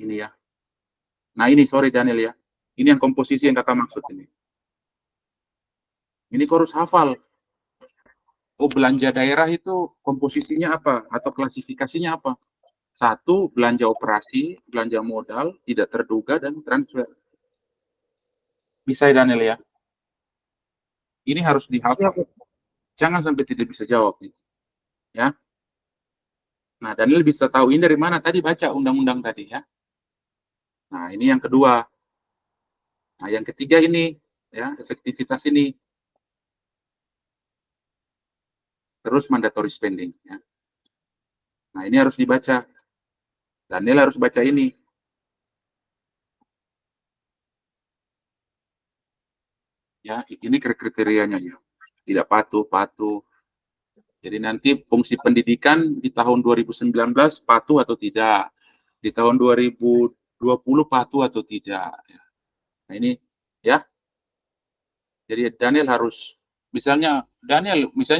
Ini ya. Nah ini, sorry Daniel ya, ini yang komposisi yang kakak maksud ini. Ini kau harus hafal. Oh, belanja daerah itu komposisinya apa? Atau klasifikasinya apa? Satu, belanja operasi, belanja modal, tidak terduga, dan transfer. Bisa ya Daniel ya? Ini harus dihafal. Siap. Jangan sampai tidak bisa jawab. Ya. Nah, Daniel bisa tahu ini dari mana? Tadi baca undang-undang tadi ya. Nah, ini yang kedua. Nah, yang ketiga ini, ya, efektivitas ini. Terus mandatory spending. Ya. Nah, ini harus dibaca. Daniel harus baca ini. Ya, ini kriterianya ya. Tidak patuh. Jadi nanti fungsi pendidikan di tahun 2019 patuh atau tidak. Di tahun 2020 patuh atau tidak. Nah, ini ya. Jadi Daniel harus, misalnya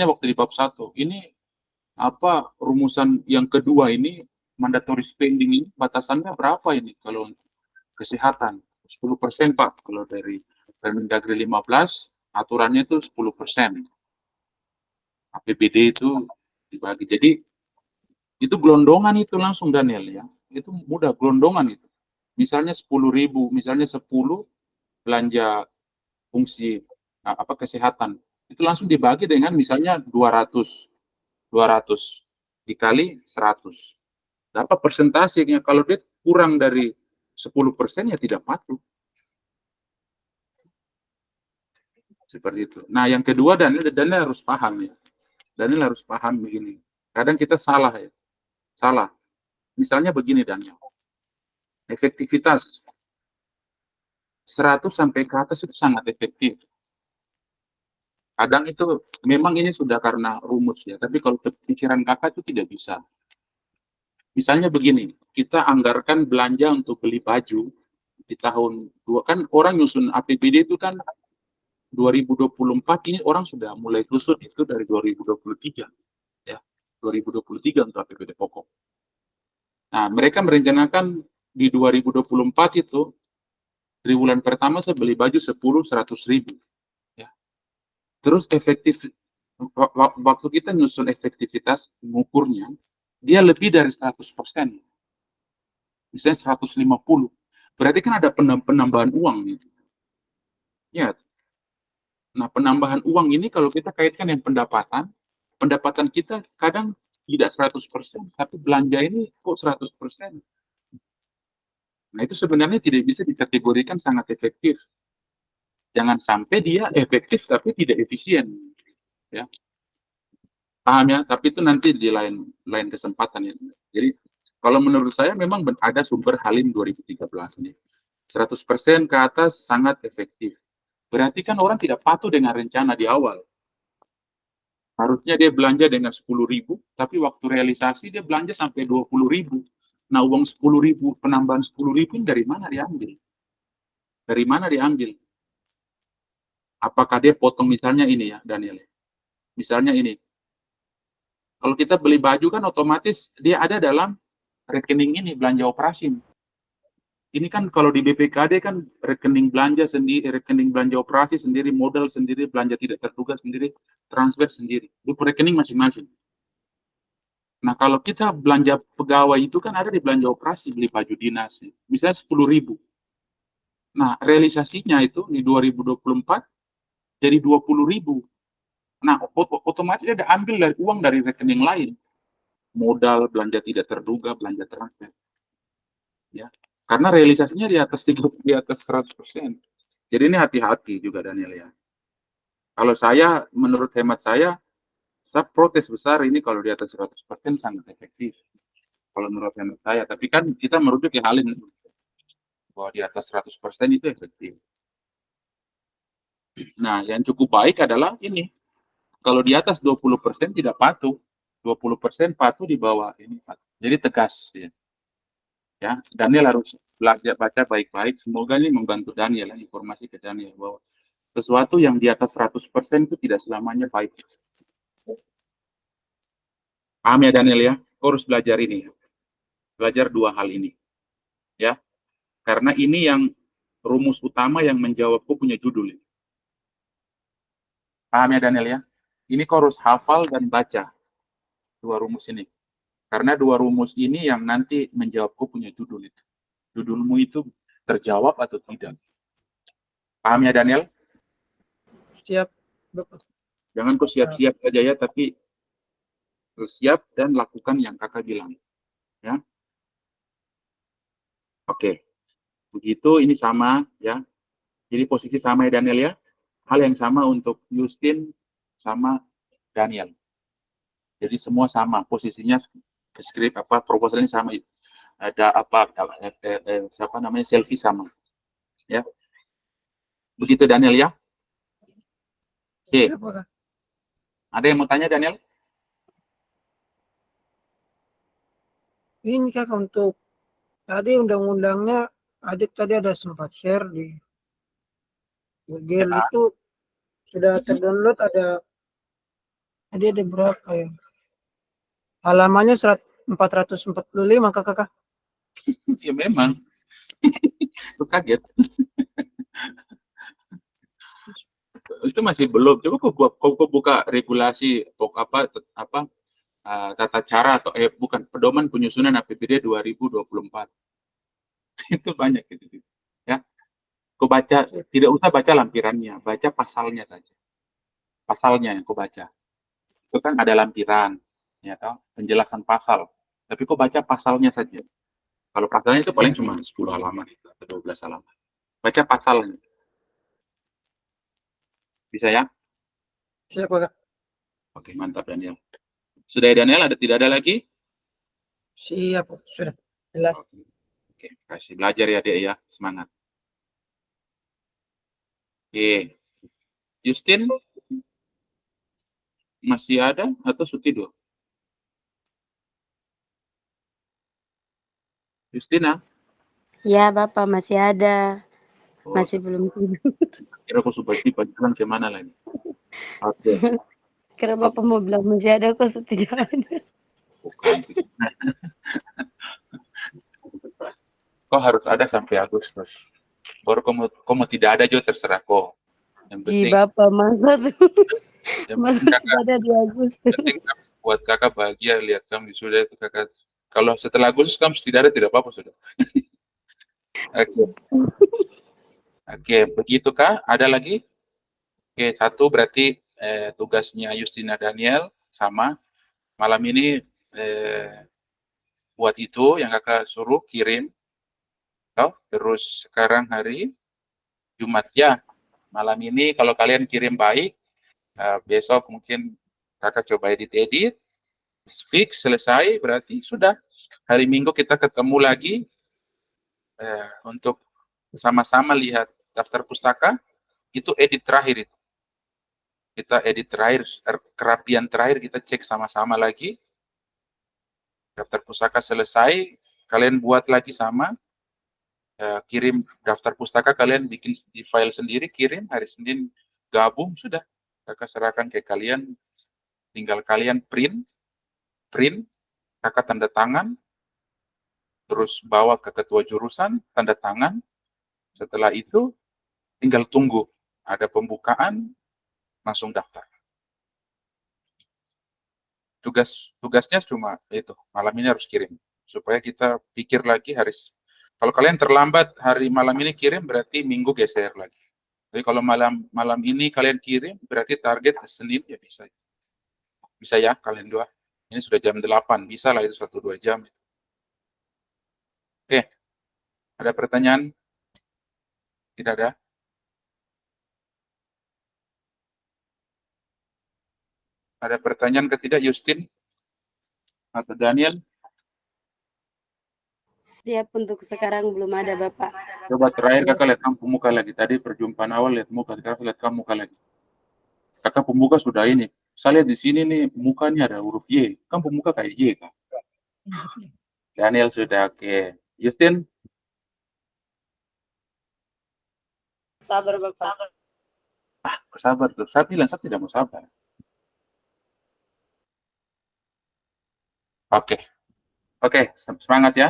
waktu di bab 1, ini apa rumusan yang kedua ini, mandatory spending ini batasannya berapa ini kalau kesehatan? 10% Pak, kalau dari Permendagri 15 aturannya itu 10%. APBD itu dibagi. Jadi itu gelondongan itu langsung Daniel ya. Itu mudah gelondongan itu. Misalnya 10.000, misalnya 10 belanja fungsi apa kesehatan. Itu langsung dibagi dengan misalnya 200 dikali 100. Dapat persentasenya. Kalau dia kurang dari 10% ya tidak patuh. Seperti itu. Nah, yang kedua Daniel harus paham ya. Daniel harus paham begini. Kadang kita salah ya. Salah. Misalnya begini Daniel. Efektivitas 100 sampai ke atas itu sangat efektif. Kadang itu memang ini sudah karena rumus ya, tapi kalau pikiran kakak itu tidak bisa. Misalnya begini, kita anggarkan belanja untuk beli baju di tahun kan orang nyusun APBD itu kan 2024 ini orang sudah mulai kusut itu dari 2023 ya, 2023 untuk APBD pokok. Nah, mereka merencanakan di 2024 itu di bulan pertama saya beli baju 100 ribu ya. Terus efektif waktu kita nyusun efektivitas mengukurnya dia lebih dari 100%. Misalnya 150. Berarti kan ada penambahan uang gitu. Ya. Nah, penambahan uang ini kalau kita kaitkan dengan pendapatan kita kadang tidak 100%, tapi belanja ini kok 100%. Nah, itu sebenarnya tidak bisa dikategorikan sangat efektif. Jangan sampai dia efektif tapi tidak efisien. Ya. Paham ya? Tapi itu nanti di lain kesempatan ya. Jadi kalau menurut saya memang ada sumber Halim 2013 ini. 100% ke atas sangat efektif. Berarti kan orang tidak patuh dengan rencana di awal. Harusnya dia belanja dengan 10.000, tapi waktu realisasi dia belanja sampai 20.000. Nah, uang 10.000, penambahan 10.000 dari mana diambil? Dari mana diambil? Apakah dia potong misalnya ini ya, Daniel? Misalnya ini, kalau kita beli baju kan otomatis dia ada dalam rekening ini, belanja operasi. Ini kan kalau di BPKD kan rekening belanja sendiri, rekening belanja operasi sendiri, modal sendiri, belanja tidak terduga sendiri, transfer sendiri. Itu rekening masing-masing. Nah, kalau kita belanja pegawai itu kan ada di belanja operasi, beli baju dinas. Misalnya 10.000. Nah, realisasinya itu di 2024 jadi 20.000. Nah, otomatis dia ada ambil dari uang dari rekening lain. Modal, belanja tidak terduga, belanja transfer. Ya. Karena realisasinya di atas 100%. Jadi ini hati-hati juga Daniel ya. Kalau saya, menurut hemat saya protes besar ini kalau di atas 100% sangat efektif. Kalau menurut hemat saya. Tapi kan kita merujuk ke hal ini. Bahwa di atas 100% itu efektif. Nah, yang cukup baik adalah ini. Kalau di atas 20% tidak patuh. 20% patuh di bawah ini. Jadi tegas. Ya, Daniel harus belajar baca baik-baik. Semoga ini membantu Daniel, informasi ke Daniel bahwa sesuatu yang di atas 100% itu tidak selamanya baik. Paham ya Daniel ya? Kau harus belajar ini. Belajar dua hal ini. Ya. Karena ini yang rumus utama yang menjawab kau punya judul. Paham ya Daniel ya? Ini kau harus hafal dan baca dua rumus ini. Karena dua rumus ini yang nanti menjawab kau punya judul itu. Judulmu itu terjawab atau tidak. Paham ya Daniel? Siap, Bapak. Jangan kau siap-siap saja ya, tapi siap dan lakukan yang kakak bilang. Ya. Oke. Begitu ini sama ya. Jadi posisi sama ya Daniel ya. Hal yang sama untuk Justin sama Daniel. Jadi semua sama posisinya, skrip apa proposalnya sama. Ada siapa namanya selfie sama. Ya. Begitu Daniel ya. Oke. Siap, Bapak. Ada yang mau tanya Daniel? Ini Kak untuk tadi undang-undangnya adik tadi ada sempat share di Google Ya. itu sudah terdownload ada berapa ya? Halamannya 445 Kakak. Ya memang. Itu kaget. Itu masih belum. Coba kau buka regulasi tata cara atau bukan pedoman penyusunan APBD 2024. Itu banyak gitu. Ya. Kau baca, tidak usah baca lampirannya, baca pasalnya saja. Pasalnya yang kau baca. Itu kan ada lampiran, ya toh, penjelasan pasal. Tapi kau baca pasalnya saja. Kalau pasalnya itu paling cuma 10 halaman atau 12 halaman. Baca pasalnya. Bisa ya? Siap, Kak. Oke, mantap Daniel. Sudah ya Daniel, tidak ada lagi? Siap, sudah. Jelas. Oke, kasih belajar ya Dek ya, semangat. Oke. Justin masih ada atau sudah tidur? Justina? Ya, Bapak masih ada. Oh, Masih belum tidur. kira aku super tipe, jalan kemana lagi? Oke. Kira Bapak mau bilang masih ada, kok tidak ada. Bukan. Kok harus ada sampai Agustus. Baru kamu tidak ada juga terserah kok. Yang penting, Bapak masa tuh. yang Masa penting tidak ada di Agustus. penting buat kakak bahagia lihat kamu sudah itu kakak. Kalau setelah Agustus kamu tidak ada tidak apa-apa sudah. Oke. Oke, begitu kah? Ada lagi? Oke, satu berarti tugasnya Justina Daniel sama malam ini buat itu yang kakak suruh kirim. Terus sekarang hari Jumat ya. Malam ini kalau kalian kirim baik, besok mungkin kakak coba edit, fix, selesai, berarti sudah. Hari Minggu kita ketemu lagi untuk sama-sama lihat daftar pustaka, itu edit terakhir itu. Kita edit terakhir, kerapian terakhir kita cek sama-sama lagi. Daftar pustaka selesai, kalian buat lagi sama, kirim daftar pustaka, kalian bikin di file sendiri, kirim hari Senin, gabung, sudah. Kakak serahkan ke kalian, tinggal kalian print, kakak tanda tangan, terus bawa ke ketua jurusan, tanda tangan. Setelah itu, tinggal tunggu. Ada pembukaan, langsung daftar. Tugasnya cuma itu, malam ini harus kirim. Supaya kita pikir lagi kalau kalian terlambat hari malam ini kirim, berarti Minggu geser lagi. Jadi kalau malam ini kalian kirim, berarti target Senin ya bisa. Bisa ya kalian dua. Ini sudah jam 8, bisa lah itu 1-2 jam. Oke, ada pertanyaan? Tidak ada? Ada pertanyaan ketidak, Justin? Atau Daniel? Siap untuk sekarang belum ada Bapak. Coba terakhir kakak lihat kamu muka lagi. Tadi perjumpaan awal lihat muka, sekarang lihat kamu muka lagi. Kakak pembuka sudah ini. Saya lihat di sini nih mukanya ada huruf Y. Kan pembuka kayak Y kan? Daniel sudah oke. Justin? Sabar Bapak. Sabar tuh. Saya bilang saya tidak mau sabar. Oke. Oke, semangat ya.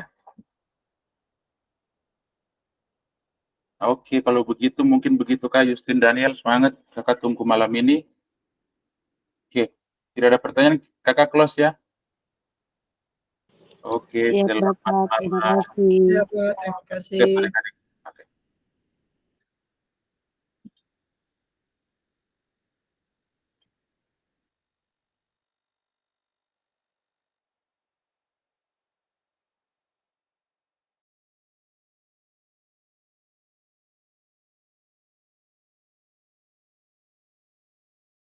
Oke, kalau begitu mungkin begitu Kak Justin Daniel, semangat. Kakak tunggu malam ini. Oke, tidak ada pertanyaan. Kakak close ya. Oke, Siap selamat Bapak, terima malam. kasih. Ya, Pak. Terima kasih. Oke, adik-adik.